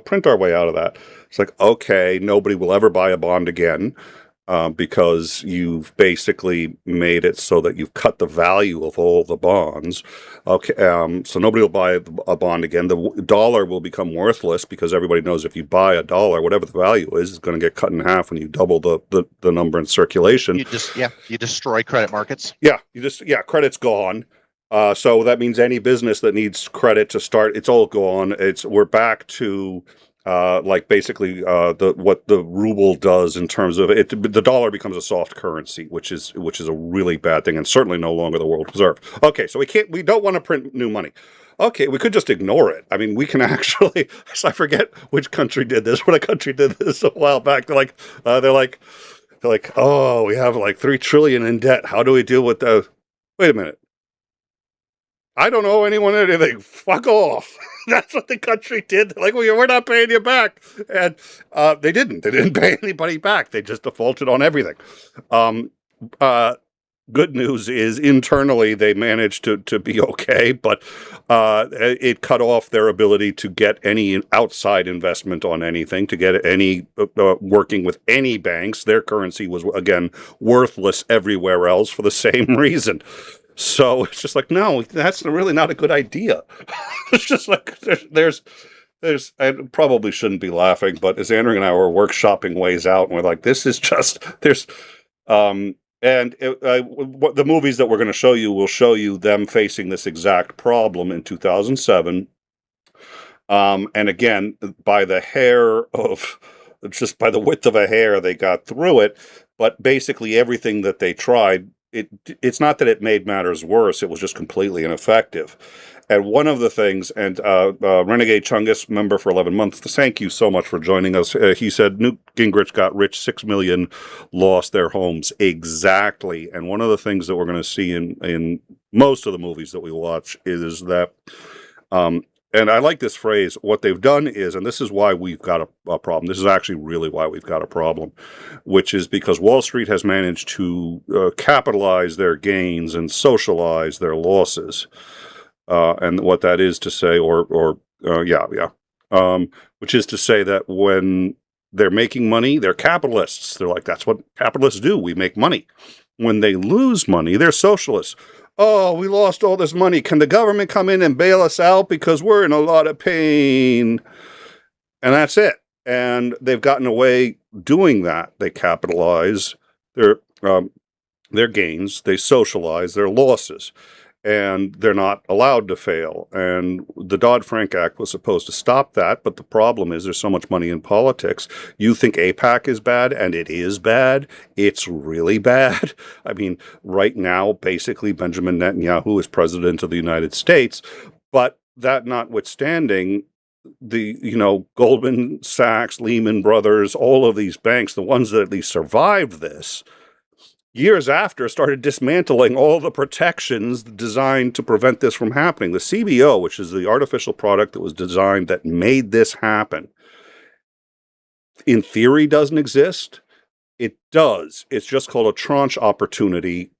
print our way out of that? It's like, okay, nobody will ever buy a bond again because you've basically made it so that you've cut the value of all the bonds. Okay, so nobody will buy a bond again. The dollar will become worthless because everybody knows if you buy a dollar, whatever the value is going to get cut in half when you double the number in circulation. You destroy credit markets. Credit's gone. So that means any business that needs credit to start, it's all gone. We're back to basically what the ruble does in terms of it. The dollar becomes a soft currency, which is a really bad thing, and certainly no longer the world reserve. Okay, so we don't want to print new money. Okay, we could just ignore it. I mean, we can actually. I forget which country did this, but a country did this a while back. They're like, oh, we have like $3 trillion in debt. How do we deal with the? Wait a minute. I don't owe anyone anything. Fuck off. That's what the country did. They're like, well, we're not paying you back. And they didn't. They didn't pay anybody back. They just defaulted on everything. Good news is internally they managed to be okay, but it cut off their ability to get any outside investment on anything, to get any working with any banks. Their currency was, again, worthless everywhere else for the same reason. So it's just like, no, that's really not a good idea. It's just like there's I probably shouldn't be laughing, but as Andrew and I were workshopping ways out, and we're like, this is just the movies that we're going to show you will show you them facing this exact problem in 2007. And again, by the width of a hair, they got through it. But basically everything that they tried, it's not that it made matters worse, it was just completely ineffective. And one of the things, and Renegade Chungus, member for 11 months, thank you so much for joining us. He said Newt Gingrich got rich, 6 million lost their homes. Exactly. And one of the things that we're going to see in most of the movies that we watch is that, and I like this phrase, what they've done is, and this is why we've got a problem, this is actually really why we've got a problem, which is because Wall Street has managed to capitalize their gains and socialize their losses. And what that is to say, which is to say that when they're making money. They're capitalists. They're like, that's what capitalists do. We make money. When they lose money, they're socialists. Oh, we lost all this money. Can the government come in and bail us out because we're in a lot of pain? And that's it. And they've gotten away doing that. They capitalize their gains. They socialize their losses. And they're not allowed to fail. And the Dodd-Frank Act was supposed to stop that, but the problem is there's so much money in politics. You think AIPAC is bad, and it is bad. It's really bad. I mean, right now, basically, Benjamin Netanyahu is president of the United States, but that notwithstanding, Goldman Sachs, Lehman Brothers, all of these banks, the ones that at least survived this, years after, started dismantling all the protections designed to prevent this from happening. The CBO, which is the artificial product that was designed that made this happen, in theory doesn't exist. It does. It's just called a tranche opportunity.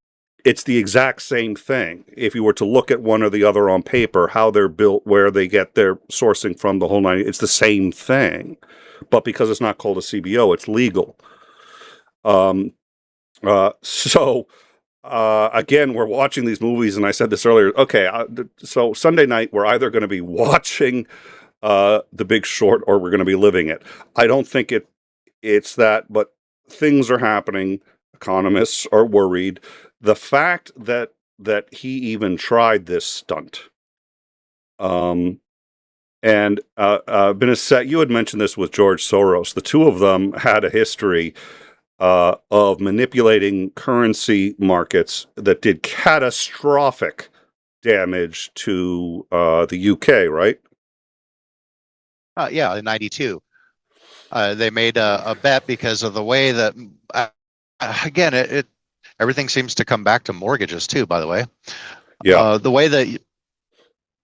It's the exact same thing. If you were to look at one or the other on paper, how they're built, where they get their sourcing from, the whole nine, it's the same thing. But because it's not called a CBO, it's legal. Again, we're watching these movies, and I said this earlier. Okay, so Sunday night, we're either going to be watching The Big Short or we're going to be living it. I don't think it's that, but things are happening. Economists are worried. The fact that he even tried this stunt, and Bessent, you had mentioned this with George Soros. The two of them had a history of manipulating currency markets that did catastrophic damage to the UK, right? Yeah, in '92. They made a bet because of the way that, again, everything seems to come back to mortgages too, by the way. Yeah. The way that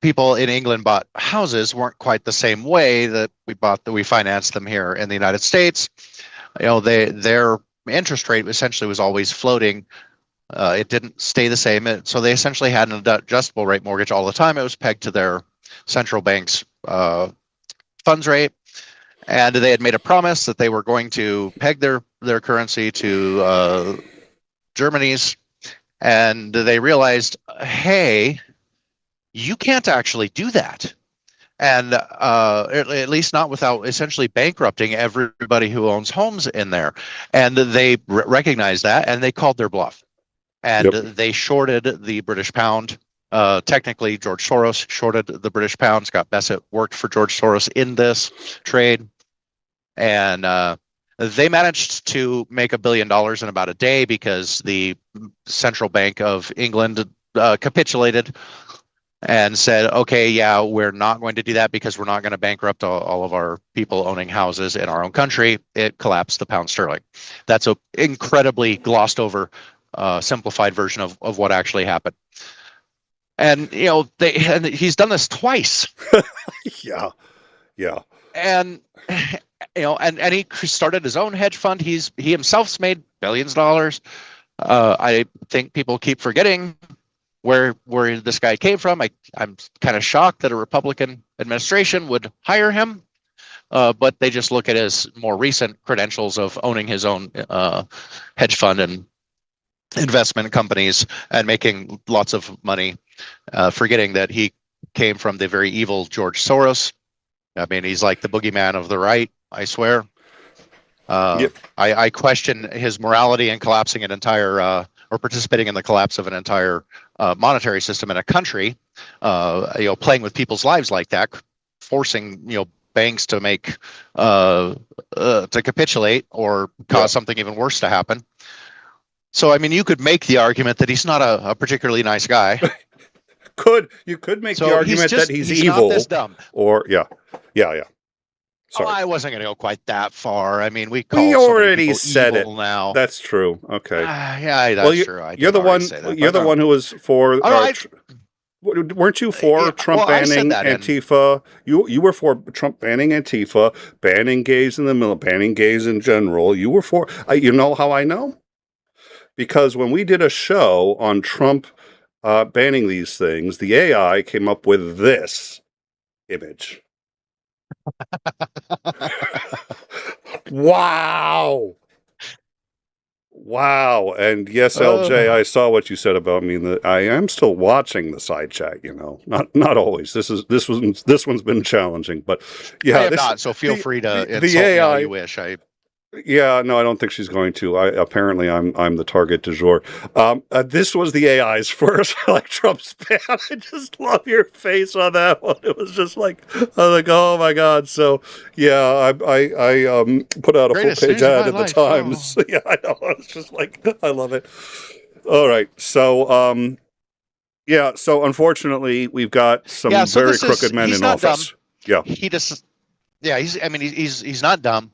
people in England bought houses weren't quite the same way that we financed them here in the United States. Their interest rate essentially was always floating. It didn't stay the same. So they essentially had an adjustable rate mortgage all the time. It was pegged to their central bank's funds rate. And they had made a promise that they were going to peg their currency to Germany's. And they realized, hey, you can't actually do that. And at least not without essentially bankrupting everybody who owns homes in there. And they recognized that, and they called their bluff. And they shorted the British pound. Technically, George Soros shorted the British pound. Scott Bessent worked for George Soros in this trade. And they managed to make $1 billion in about a day because the Central Bank of England capitulated and said, okay, yeah, we're not going to do that because we're not going to bankrupt all of our people owning houses in our own country. It collapsed the pound sterling. That's an incredibly glossed over, simplified version of what actually happened. And, and he's done this twice. Yeah. And, and he started his own hedge fund. He himself's made billions of dollars. I think people keep forgetting where this guy came from. I'm kind of shocked that a Republican administration would hire him, but they just look at his more recent credentials of owning his own hedge fund and investment companies and making lots of money, forgetting that he came from the very evil George Soros. I mean, he's like the boogeyman of the right, I swear. I question his morality in collapsing an entire or participating in the collapse of an entire monetary system in a country, playing with people's lives like that, forcing banks to make to capitulate or cause something even worse to happen. So I mean, you could make the argument that he's not a particularly nice guy. You could make the argument that he's evil, not this dumb. Or yeah. Sorry. I wasn't going to go quite that far. I mean, we already said it now. That's true. Okay. Yeah, that's true. You're the one. You're the one who was for. Weren't you for Trump banning Antifa? You were for Trump banning Antifa, banning gays in the middle, banning gays in general. You were for. You know how I know? Because when we did a show on Trump banning these things, the AI came up with this image. Wow. Wow. And yes, LJ, I saw what you said about me. That I am still watching the side chat, Not always. This one's been challenging, but I yeah, am not, so feel free to the insult me all AI. you wish. Yeah, no, I don't think she's going to. Apparently I'm the target du jour. This was the AI's first like Trump spam. I just love your face on that one. It was just like I was like, oh my god. So yeah, I put out a full Greatest page news of ad my in the life. Times. Oh. Yeah, I know. It's just like I love it. All right, so yeah, so unfortunately we've got some Yeah, so very crooked men he's in not dumb. office. Yeah, He just, yeah, he's not dumb.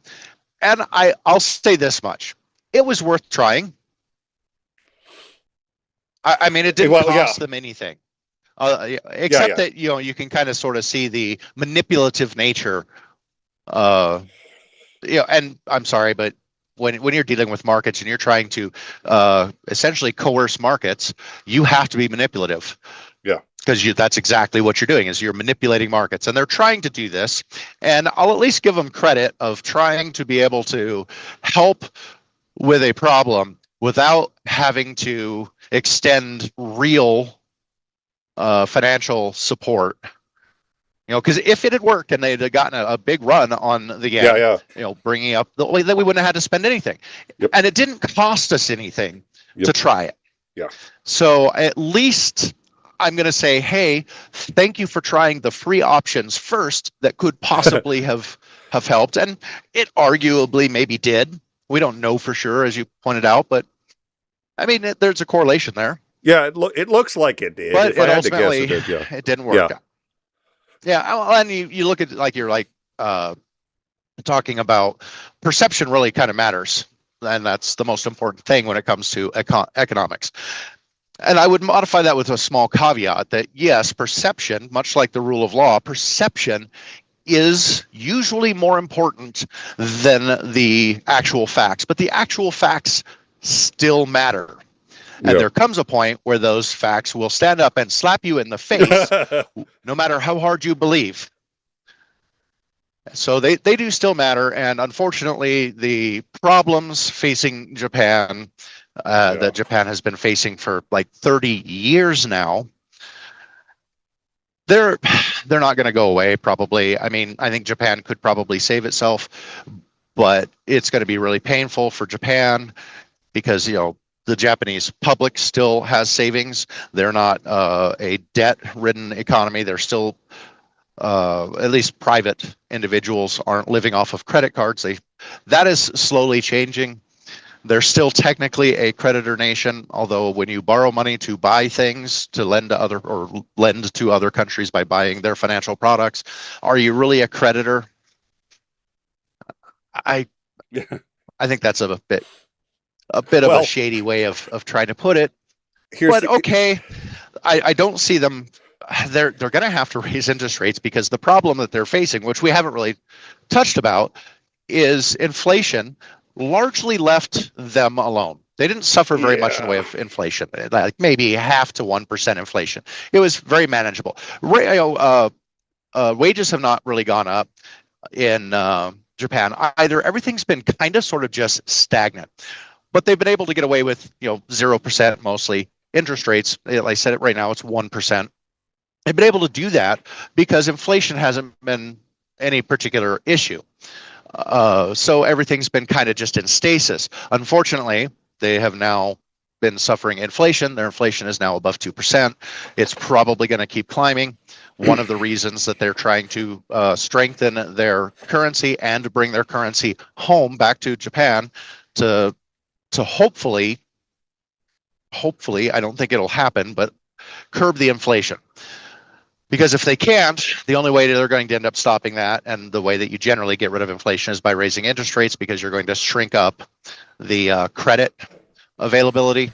And I'll say this much. It was worth trying. I mean, it didn't well, cost yeah, them anything. Except yeah. that, you can kind of sort of see the manipulative nature. And I'm sorry, but when you're dealing with markets and you're trying to essentially coerce markets, you have to be manipulative. Yeah. Because that's exactly what you're doing, is you're manipulating markets. And they're trying to do this. And I'll at least give them credit of trying to be able to help with a problem without having to extend real financial support. Because if it had worked and they'd gotten a big run on the yen, bringing up the way that we wouldn't have had to spend anything. Yep. And it didn't cost us anything to try it. Yeah. So at least I'm going to say, hey, thank you for trying the free options first that could possibly have helped. And it arguably maybe did. We don't know for sure, as you pointed out, but I mean, there's a correlation there. Yeah, it looks like it did. But if I had to guess, ultimately, it did. Yeah, it didn't work out. Yeah, and you look at you're talking about perception really kind of matters, and that's the most important thing when it comes to economics. And I would modify that with a small caveat that yes, perception, much like the rule of law, perception is usually more important than the actual facts, but the actual facts still matter. And there comes a point where those facts will stand up and slap you in the face, no matter how hard you believe. So they do still matter. And unfortunately, the problems facing Japan, that Japan has been facing for like 30 years now, they're not going to go away, probably. I mean, I think Japan could probably save itself, but it's going to be really painful for Japan because, the Japanese public still has savings. They're not a debt-ridden economy. They're still, at least private individuals aren't living off of credit cards. That is slowly changing. They're still technically a creditor nation, although when you borrow money to buy things, to lend to other countries by buying their financial products, are you really a creditor? I think that's a bit of a shady way of trying to put it. But okay, I don't see them. They're going to have to raise interest rates because the problem that they're facing, which we haven't really touched about, is inflation largely left them alone. They didn't suffer very much in the way of inflation, like maybe 0.5% to 1% inflation. It was very manageable. Wages have not really gone up in Japan either. Everything's been kind of sort of just stagnant. But they've been able to get away with 0% mostly interest rates. Like I said, it right now it's 1%. They've been able to do that because inflation hasn't been any particular issue. So everything's been kind of just in stasis. Unfortunately, they have now been suffering inflation. Their inflation is now above 2%. It's probably going to keep climbing. One of the reasons that they're trying to strengthen their currency and to bring their currency home back to Japan to hopefully, I don't think it'll happen, but curb the inflation. Because if they can't, the only way they're going to end up stopping that, and the way that you generally get rid of inflation, is by raising interest rates, because you're going to shrink up the credit availability.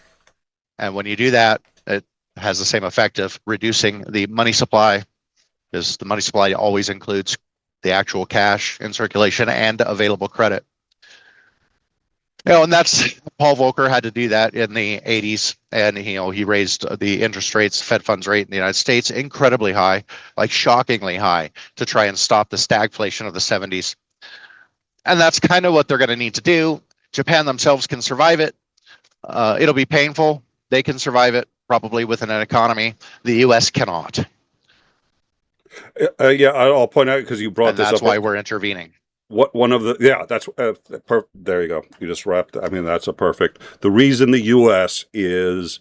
And when you do that, it has the same effect of reducing the money supply, because the money supply always includes the actual cash in circulation and available credit. And that's Paul Volcker had to do that in the 80s, and he raised the interest rates, Fed funds rate in the United States incredibly high, like shockingly high, to try and stop the stagflation of the 70s. And that's kind of what they're going to need to do. Japan themselves can survive it. It'll be painful. They can survive it probably within an economy. The U.S. cannot. Yeah, I'll point out because you brought And this that's up. why we're intervening. One of the that's there you go. You just wrapped. I mean, that's a perfect. The reason the U.S. is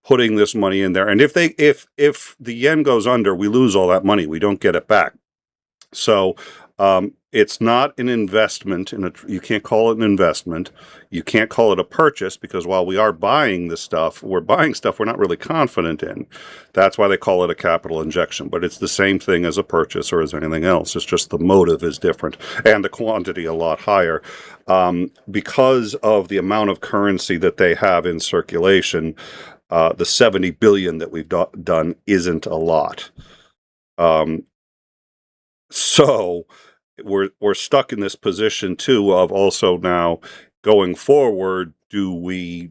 putting this money in there, and if the yen goes under, we lose all that money. We don't get it back. So it's not an investment. You can't call it an investment. You can't call it a purchase because while we are buying the stuff, we're buying stuff we're not really confident in. That's why they call it a capital injection. But it's the same thing as a purchase or as anything else. It's just the motive is different and the quantity a lot higher. Because of the amount of currency that they have in circulation, the 70 billion that we've done isn't a lot. So we're stuck in this position too of also now going forward, do we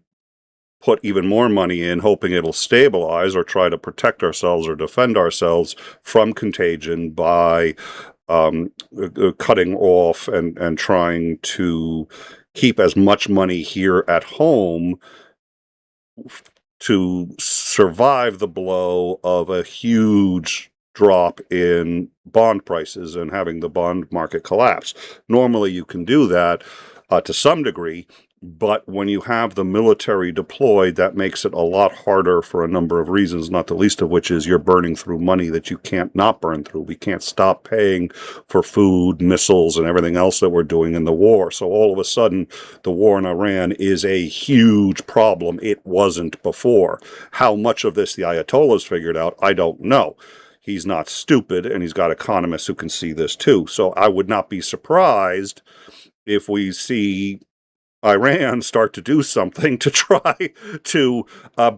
put even more money in hoping it'll stabilize or try to protect ourselves or defend ourselves from contagion by cutting off and trying to keep as much money here at home to survive the blow of a huge drop in bond prices and having the bond market collapse. Normally you can do that to some degree, but when you have the military deployed, that makes it a lot harder for a number of reasons, not the least of which is you're burning through money that you can't not burn through. We can't stop paying for food, missiles, and everything else that we're doing in the war. So all of a sudden, the war in Iran is a huge problem. It wasn't before. How much of this the Ayatollahs figured out, I don't know. He's not stupid, and he's got economists who can see this too. So I would not be surprised if we see Iran start to do something to try to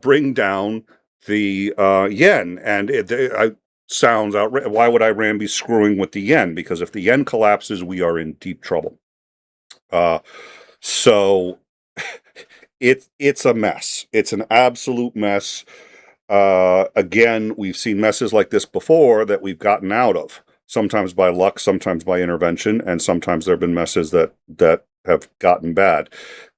bring down the yen. And it sounds outrageous. Why would Iran be screwing with the yen? Because if the yen collapses, we are in deep trouble. So it's a mess. It's an absolute mess. Again, we've seen messes like this before that we've gotten out of. Sometimes by luck, sometimes by intervention, and sometimes there have been messes that have gotten bad.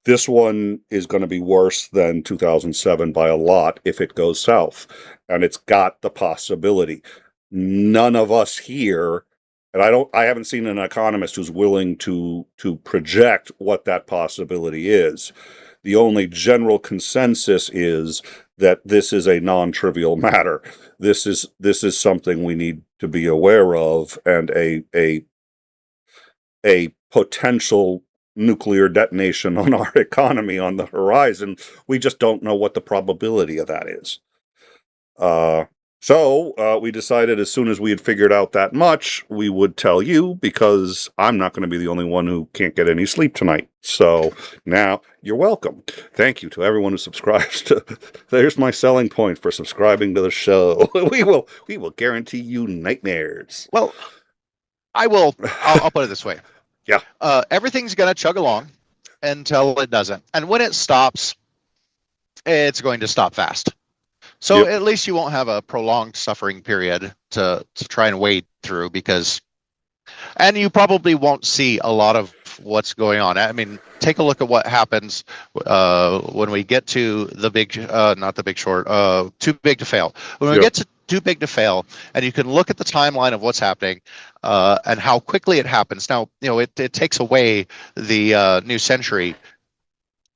This one is going to be worse than 2007 by a lot if it goes south, and it's got the possibility. None of us here, and I haven't seen an economist who's willing to project what that possibility is. The only general consensus is that this is a non-trivial matter. This is something we need to be aware of, and a potential nuclear detonation on our economy on the horizon. We just don't know what the probability of that is. So we decided as soon as we had figured out that much, we would tell you, because I'm not going to be the only one who can't get any sleep tonight. So now you're welcome. Thank you to everyone who subscribes to. There's my selling point for subscribing to the show. We will guarantee you nightmares. Well, I'll put it this way. Yeah. Everything's going to chug along until it doesn't. And when it stops, it's going to stop fast. So Yep. At least you won't have a prolonged suffering period to try and wade through, and you probably won't see a lot of what's going on. I mean, take a look at what happens when we get to the big, not the Big Short, Too Big to Fail. When we get to Too Big to Fail, and you can look at the timeline of what's happening and how quickly it happens. Now, it takes away the new century.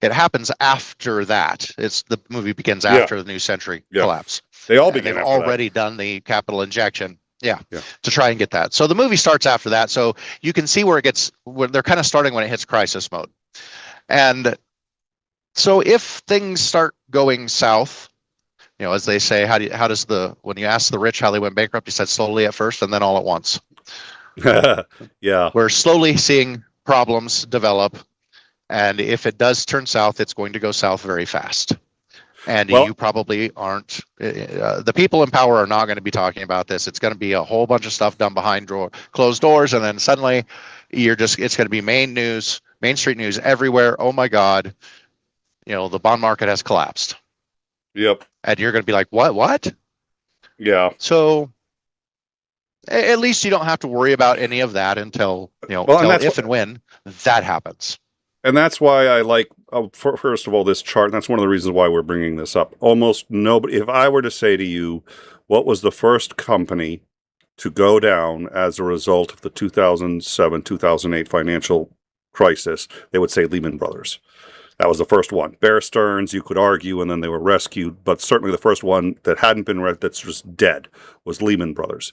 It happens after that. The movie begins after the new century collapse. They all begin they've after already done the capital injection. To try and get that. So the movie starts after that. So you can see where they're kind of starting when it hits crisis mode. And so if things start going south, as they say, when you ask the rich how they went bankrupt, he said slowly at first and then all at once. Yeah. We're slowly seeing problems develop. And if it does turn south, it's going to go south very fast. And you probably aren't. The people in power are not going to be talking about this. It's going to be a whole bunch of stuff done behind closed doors, and then suddenly, it's going to be Main Street news everywhere. Oh my God, the bond market has collapsed. Yep. And you're going to be like, what? Yeah. So, at least you don't have to worry about any of that until, if and when that happens. And that's why I like, first of all, this chart. And that's one of the reasons why we're bringing this up. Almost nobody, if I were to say to you, what was the first company to go down as a result of the 2007, 2008 financial crisis, they would say Lehman Brothers. That was the first one. Bear Stearns, you could argue, and then they were rescued. But certainly the first one that hadn't been that's just dead was Lehman Brothers.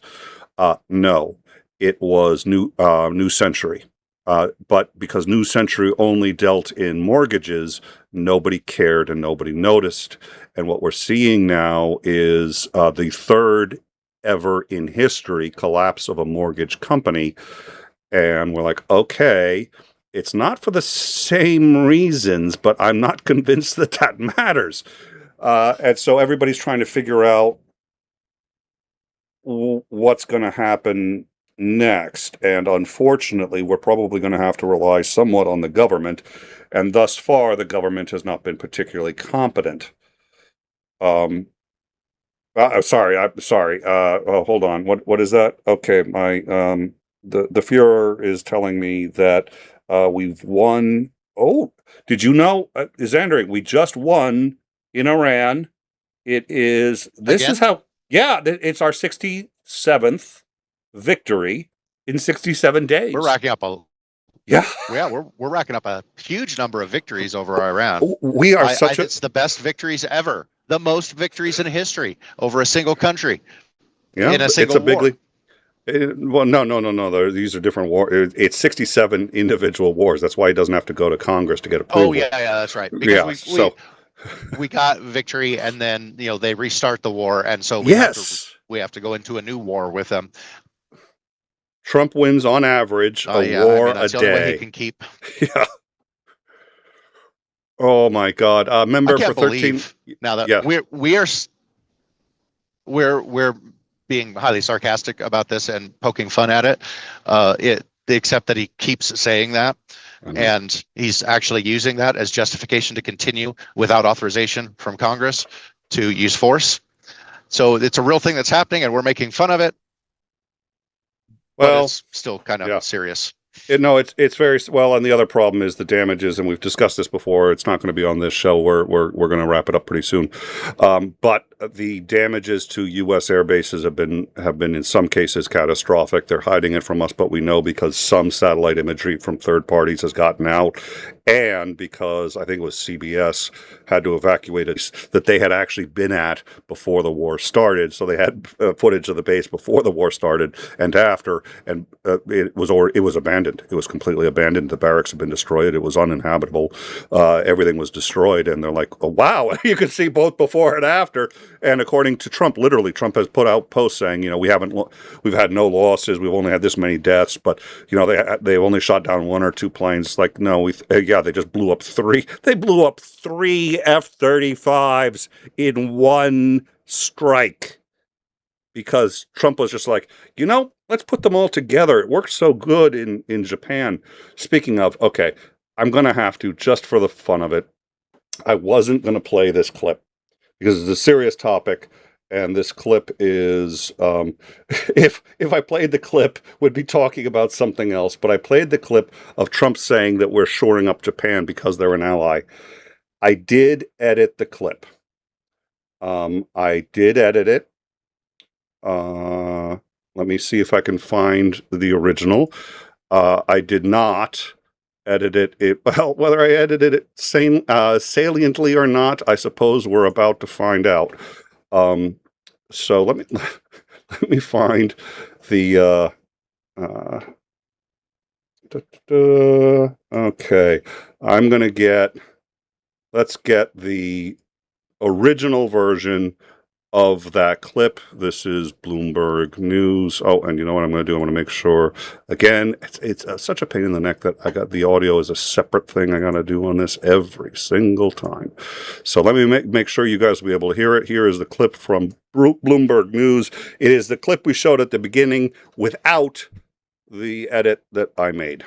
No, it was New Century. But because New Century only dealt in mortgages, nobody cared and nobody noticed. And what we're seeing now is the third ever in history collapse of a mortgage company. And we're like, okay, it's not for the same reasons, but I'm not convinced that that matters. And so everybody's trying to figure out what's going to happen next. And unfortunately, we're probably going to have to rely somewhat on the government. And thus far, the government has not been particularly competent. Sorry. Hold on. What is that? Okay. The Fuhrer is telling me that we've won. Oh, did you know, Xander, we just won in Iran. This Again? is how, yeah, it's our 67th victory in 67 days. We're racking up we're racking up a huge number of victories over Iran. We are it's the best victories ever, the most victories in history over a single country. Yeah, in a single war. Well, no. These are different wars. It's 67 individual wars. That's why he doesn't have to go to Congress to get approval. Oh, yeah, that's right. Because we got victory, and then they restart the war, and so we have to go into a new war with them. Trump wins on average war that's a the only way day. he can keep. Yeah. Oh my God! Member I can't for 13. Now that we're being highly sarcastic about this and poking fun at it, except that he keeps saying that, and he's actually using that as justification to continue without authorization from Congress to use force. So it's a real thing that's happening, and we're making fun of it. Well, but it's still kind of serious. It's very well, and the other problem is the damages, and we've discussed this before. It's not going to be on this show. We're going to wrap it up pretty soon. But the damages to U.S. air bases have been in some cases catastrophic. They're hiding it from us, but we know because some satellite imagery from third parties has gotten out, and because I think it was CBS had to evacuate it that they had actually been at before the war started. So they had footage of the base before the war started and after, and it was abandoned. It was completely abandoned. The barracks had been destroyed. It was uninhabitable. Everything was destroyed. And they're like, oh, wow, you can see both before and after. And according to Trump, literally, Trump has put out posts saying, we've had no losses. We've only had this many deaths. But, they've only shot down one or two planes. It's like, no, they just blew up three. They blew up 3 F-35s in one strike. Because Trump was just like, let's put them all together. It worked so good in Japan. Speaking of, okay, I'm going to have to, just for the fun of it, I wasn't going to play this clip because it's a serious topic. And this clip is, if I played the clip, would be talking about something else. But I played the clip of Trump saying that we're shoring up Japan because they're an ally. I did edit the clip. I did edit it. Let me see if I can find the original. I did not edit it. Well, whether I edited it saliently or not, I suppose we're about to find out. So let me find the. Okay, let's get the original version of that clip. This is Bloomberg News. Oh, and you know what I'm going to do? I'm going to make sure, again, it's such a pain in the neck that I got the audio as a separate thing I got to do on this every single time. So let me make sure you guys will be able to hear it. Here is the clip from Bloomberg News. It is the clip we showed at the beginning without the edit that I made.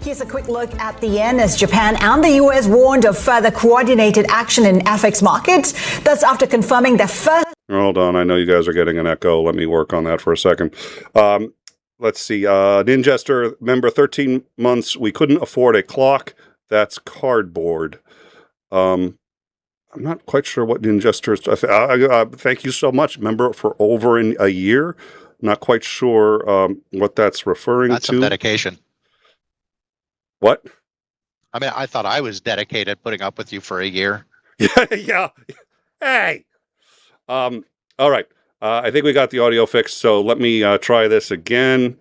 Here's a quick look at the yen as Japan and the US warned of further coordinated action in FX markets. That's after confirming their first... Hold on, I know you guys are getting an echo. Let me work on that for a second. Let's see. Ninjester, member, 13 months. We couldn't afford a clock. That's cardboard. I'm not quite sure what Ninjester is. Thank you so much, member, for over a year. Not quite sure what that's referring to. That's some dedication. What? I mean, I thought I was dedicated putting up with you for a year. Yeah. Hey. All right. I think we got the audio fixed, so let me try this again.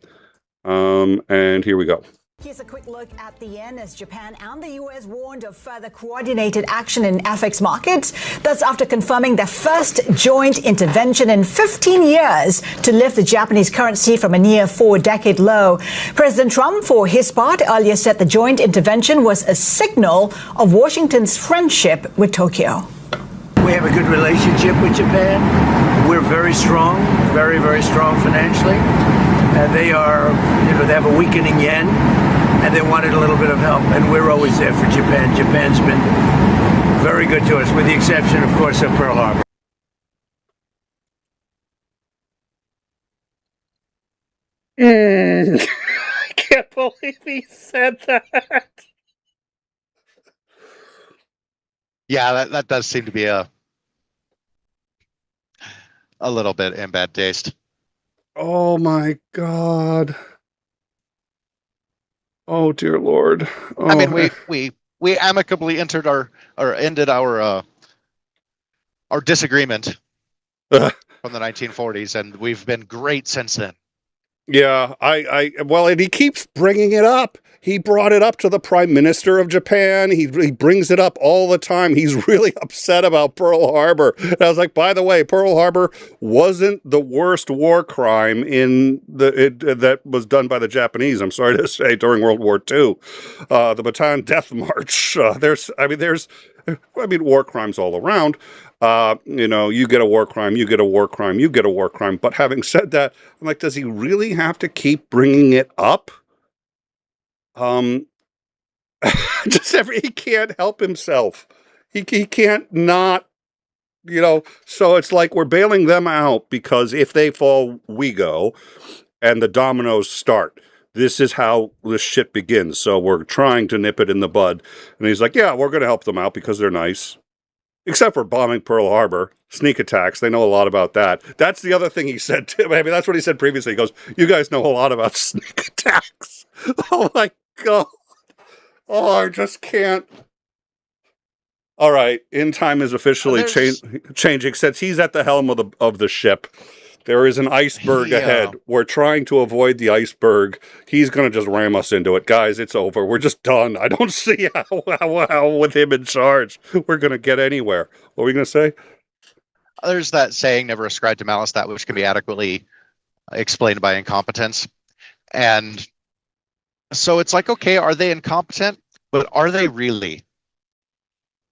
And here we go. Here's a quick look at the yen as Japan and the US warned of further coordinated action in FX markets. That's after confirming their first joint intervention in 15 years to lift the Japanese currency from a near 4-decade low. President Trump, for his part, earlier said the joint intervention was a signal of Washington's friendship with Tokyo. We have a good relationship with Japan. We're very strong, very, very strong financially. They have a weakening yen, and they wanted a little bit of help, and we're always there for Japan. Japan's been very good to us, with the exception, of course, of Pearl Harbor. I can't believe he said that. Yeah, that does seem to be a little bit in bad taste. Oh my God. Oh dear Lord. Oh, I mean, we amicably ended our disagreement from the 1940s, and we've been great since then. Yeah, well, and he keeps bringing it up. He brought it up to the Prime Minister of Japan. He brings it up all the time. He's really upset about Pearl Harbor. And I was like, by the way, Pearl Harbor wasn't the worst war crime that was done by the Japanese, I'm sorry to say, during World War II. The Bataan Death March. There's war crimes all around. You get a war crime, you get a war crime, you get a war crime. But having said that, I'm like, does he really have to keep bringing it up? He can't help himself. He can't not, so it's like we're bailing them out because if they fall, we go, and the dominoes start. This is how this shit begins. So we're trying to nip it in the bud. And he's like, yeah, we're going to help them out because they're nice. Except for bombing Pearl Harbor, sneak attacks. They know a lot about that. That's the other thing he said, too. I mean, that's what he said previously. He goes, you guys know a lot about sneak attacks. Oh, my God. Oh, I just can't. All right. In time is officially changing since he's at the helm of the ship. There is an iceberg ahead. We're trying to avoid the iceberg. He's going to just ram us into it. Guys, it's over. We're just done. I don't see how with him in charge, we're going to get anywhere. What were we going to say? There's that saying, never ascribe to malice that which can be adequately explained by incompetence. And so it's like, okay, are they incompetent? But are they really?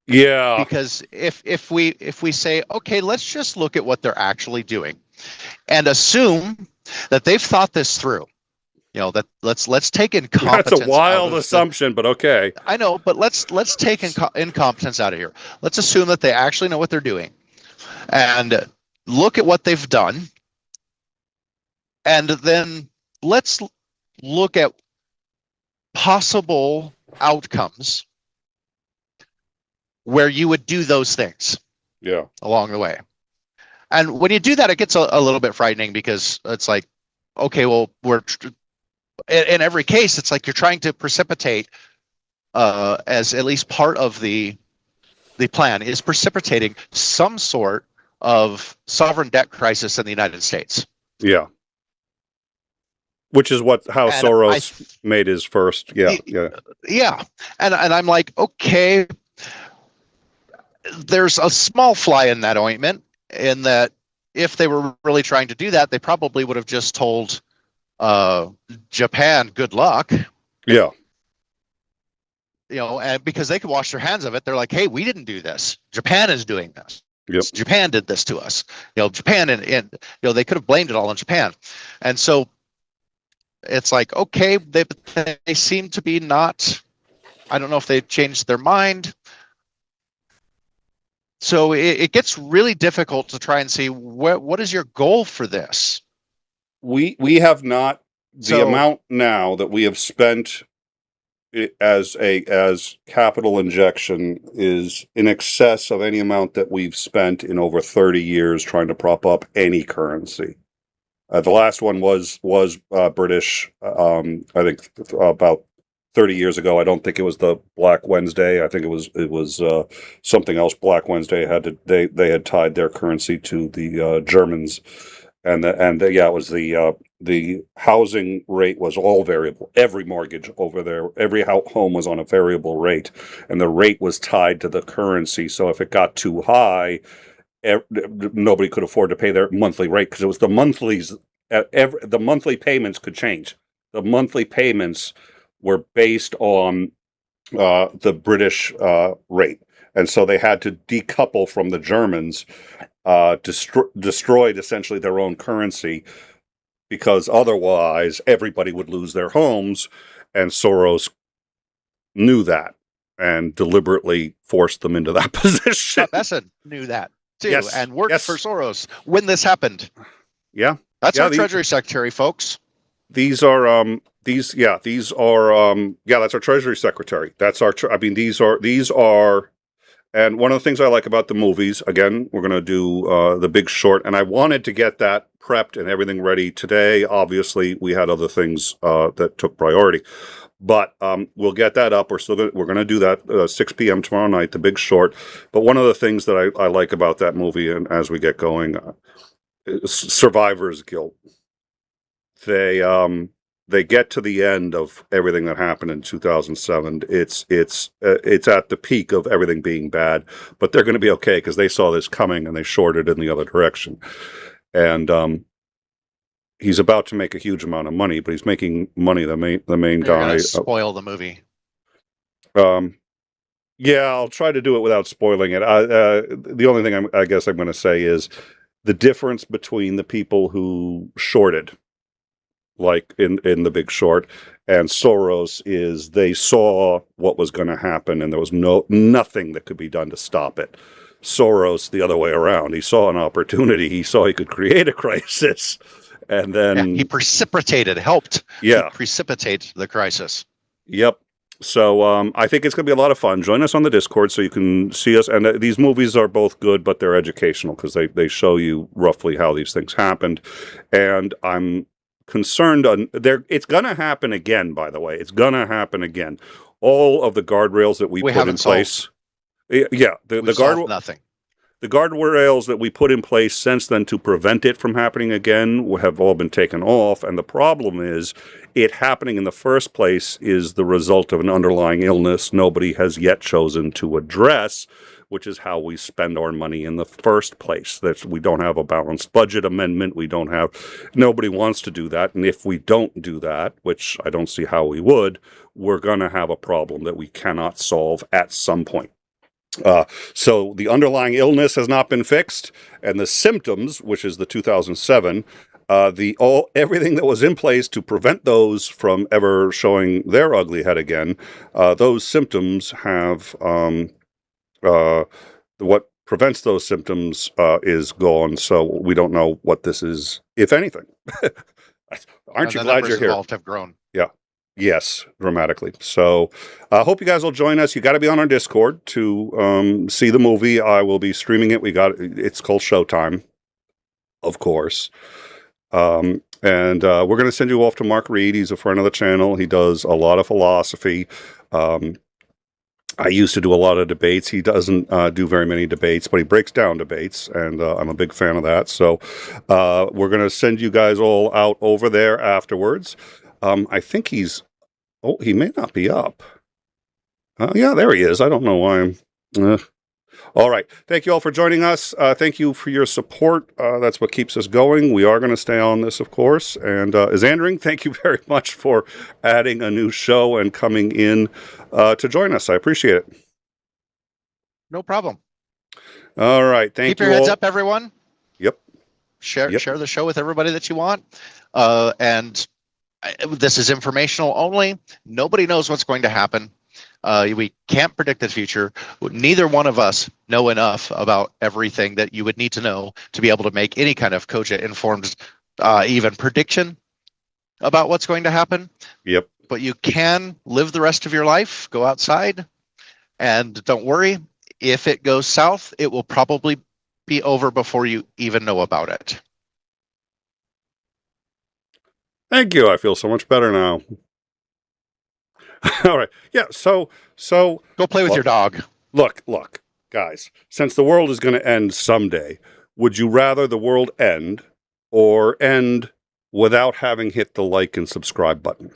Yeah. Because if we say, okay, let's just look at what they're actually doing and assume that they've thought this through, that let's take incompetence. That's a wild assumption, but okay. I know, but let's take incompetence out of here. Let's assume that they actually know what they're doing and look at what they've done. And then let's look at possible outcomes where you would do those things along the way. And when you do that, it gets a little bit frightening because it's like, okay, well, in every case, it's like you're trying to precipitate as at least part of the plan is precipitating some sort of sovereign debt crisis in the United States. Yeah. Which is how Soros made his first. Yeah. And I'm like, okay, there's a small fly in that ointment, in that if they were really trying to do that, they probably would have just told Japan good luck. Yeah. And because they could wash their hands of it, they're like, hey, we didn't do this. Japan is doing this. Yep. Japan did this to us. Japan and they could have blamed it all on Japan. And so it's like, okay, they seem to be not, I don't know if they've changed their mind. So it gets really difficult to try and see what is your goal for this. We have not, the amount now that we have spent as capital injection is in excess of any amount that we've spent in over 30 years trying to prop up any currency. The last one was British, I think about 30 years ago. I don't think it was the Black Wednesday. I think it was something else. Black Wednesday they had tied their currency to the Germans, and it was the housing rate was all variable. Every mortgage over there, every home was on a variable rate, and the rate was tied to the currency. So if it got too high, nobody could afford to pay their monthly rate because it was the monthlies. The monthly payments could change. The monthly payments were based on the British rate, and so they had to decouple from the Germans, destroyed essentially their own currency, because otherwise everybody would lose their homes, and Soros knew that and deliberately forced them into that position. Bessent knew that too, yes, and worked for Soros when this happened. Yeah, that's our Treasury Secretary, folks. These are that's our Treasury Secretary. That's our. These are. And one of the things I like about the movies, again, we're going to do The Big Short, and I wanted to get that prepped and everything ready today. Obviously, we had other things that took priority, but we'll get that up. We're going to do that 6 p.m. tomorrow night, The Big Short. But one of the things that I like about that movie, and as we get going, is survivor's guilt. They get to the end of everything that happened in 2007. It's at the peak of everything being bad, but they're going to be okay because they saw this coming and they shorted in the other direction. And he's about to make a huge amount of money, but he's making money. The main guy. Spoil the movie. Yeah, I'll try to do it without spoiling it. The only thing I guess I'm going to say is the difference between the people who shorted, like in The Big Short, and Soros, is they saw what was going to happen and there was nothing that could be done to stop it. Soros, the other way around, he saw an opportunity. He saw he could create a crisis, and then he helped precipitate the crisis. Yep. So I think it's going to be a lot of fun. Join us on the Discord so you can see us. And these movies are both good, but they're educational because they show you roughly how these things happened. And I'm concerned it's going to happen again, by the way. It's going to happen again. All of the guardrails that we put in place. Yeah, the nothing. The guardrails that we put in place since then to prevent it from happening again have all been taken off. And the problem is it happening in the first place is the result of an underlying illness nobody has yet chosen to address, which is how we spend our money in the first place. That we don't have a balanced budget amendment. Nobody wants to do that. And if we don't do that, which I don't see how we would, we're going to have a problem that we cannot solve at some point. So the underlying illness has not been fixed, and the symptoms, which is the 2007, everything that was in place to prevent those from ever showing their ugly head again, those symptoms have what prevents those symptoms is gone. So we don't know what this is, if anything. Aren't you glad you're here? Involved have grown. Yeah. Yes, dramatically. So I hope you guys will join us. You got to be on our Discord to see the movie. I will be streaming it. It's called Showtime, of course. And we're going to send you off to Mark Reed. He's a friend of the channel. He does a lot of philosophy. I used to do a lot of debates. He doesn't do very many debates, but he breaks down debates, and I'm a big fan of that. So we're going to send you guys all out over there afterwards. I think he may not be up. Yeah, there he is. I don't know why all right. Thank you all for joining us. Thank you for your support. That's what keeps us going. We are going to stay on this, of course. And Xandring, thank you very much for adding a new show and coming in to join us. I appreciate it. No problem. All right. Thank you. Keep your heads up, everyone. Yep. Share the show with everybody that you want. And this is informational only. Nobody knows what's going to happen. We can't predict the future. Neither one of us know enough about everything that you would need to know to be able to make any kind of cogent, informed, even prediction about what's going to happen. Yep. But you can live the rest of your life, go outside, and don't worry. If it goes south, it will probably be over before you even know about it. Thank you. I feel so much better now. All right. Yeah. So go play with your dog. Look, guys, since the world is going to end someday, would you rather the world end or end without having hit the like and subscribe button?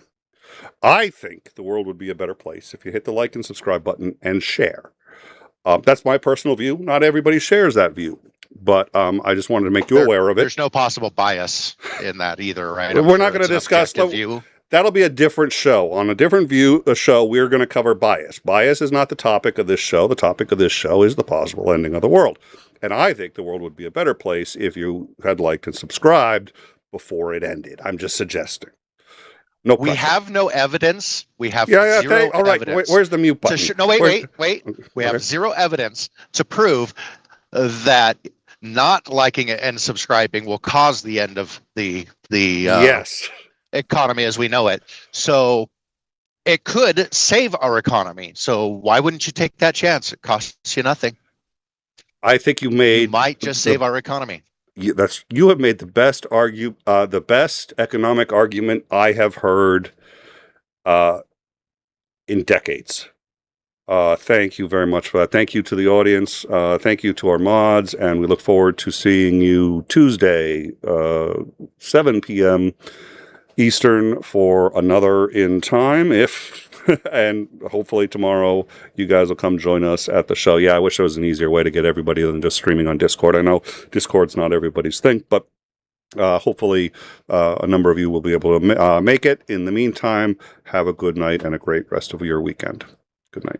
I think the world would be a better place if you hit the like and subscribe button and share. That's my personal view. Not everybody shares that view, but I just wanted to make you aware of it. There's no possible bias in that either, right? We're not going to discuss the That'll be a different show. On a different show, we're going to cover bias. Bias is not the topic of this show. The topic of this show is the possible ending of the world. And I think the world would be a better place if you had liked and subscribed before it ended. I'm just suggesting. No pressure. We have no evidence. We have zero all right. evidence. Where's the mute button? Wait. We have zero evidence to prove that not liking it and subscribing will cause the end of the yes. economy as we know it. So it could save our economy. So why wouldn't you take that chance? It costs you nothing. I think you might just save our economy. You have made the best economic argument I have heard in decades. Thank you very much for that. Thank you to the audience. Thank you to our mods, and we look forward to seeing you Tuesday, 7 p.m. Eastern for another In Time, and hopefully tomorrow you guys will come join us at the show. Yeah, I wish there was an easier way to get everybody than just streaming on Discord. I know Discord's not everybody's thing, but hopefully a number of you will be able to make it. In the meantime, have a good night and a great rest of your weekend. Good night.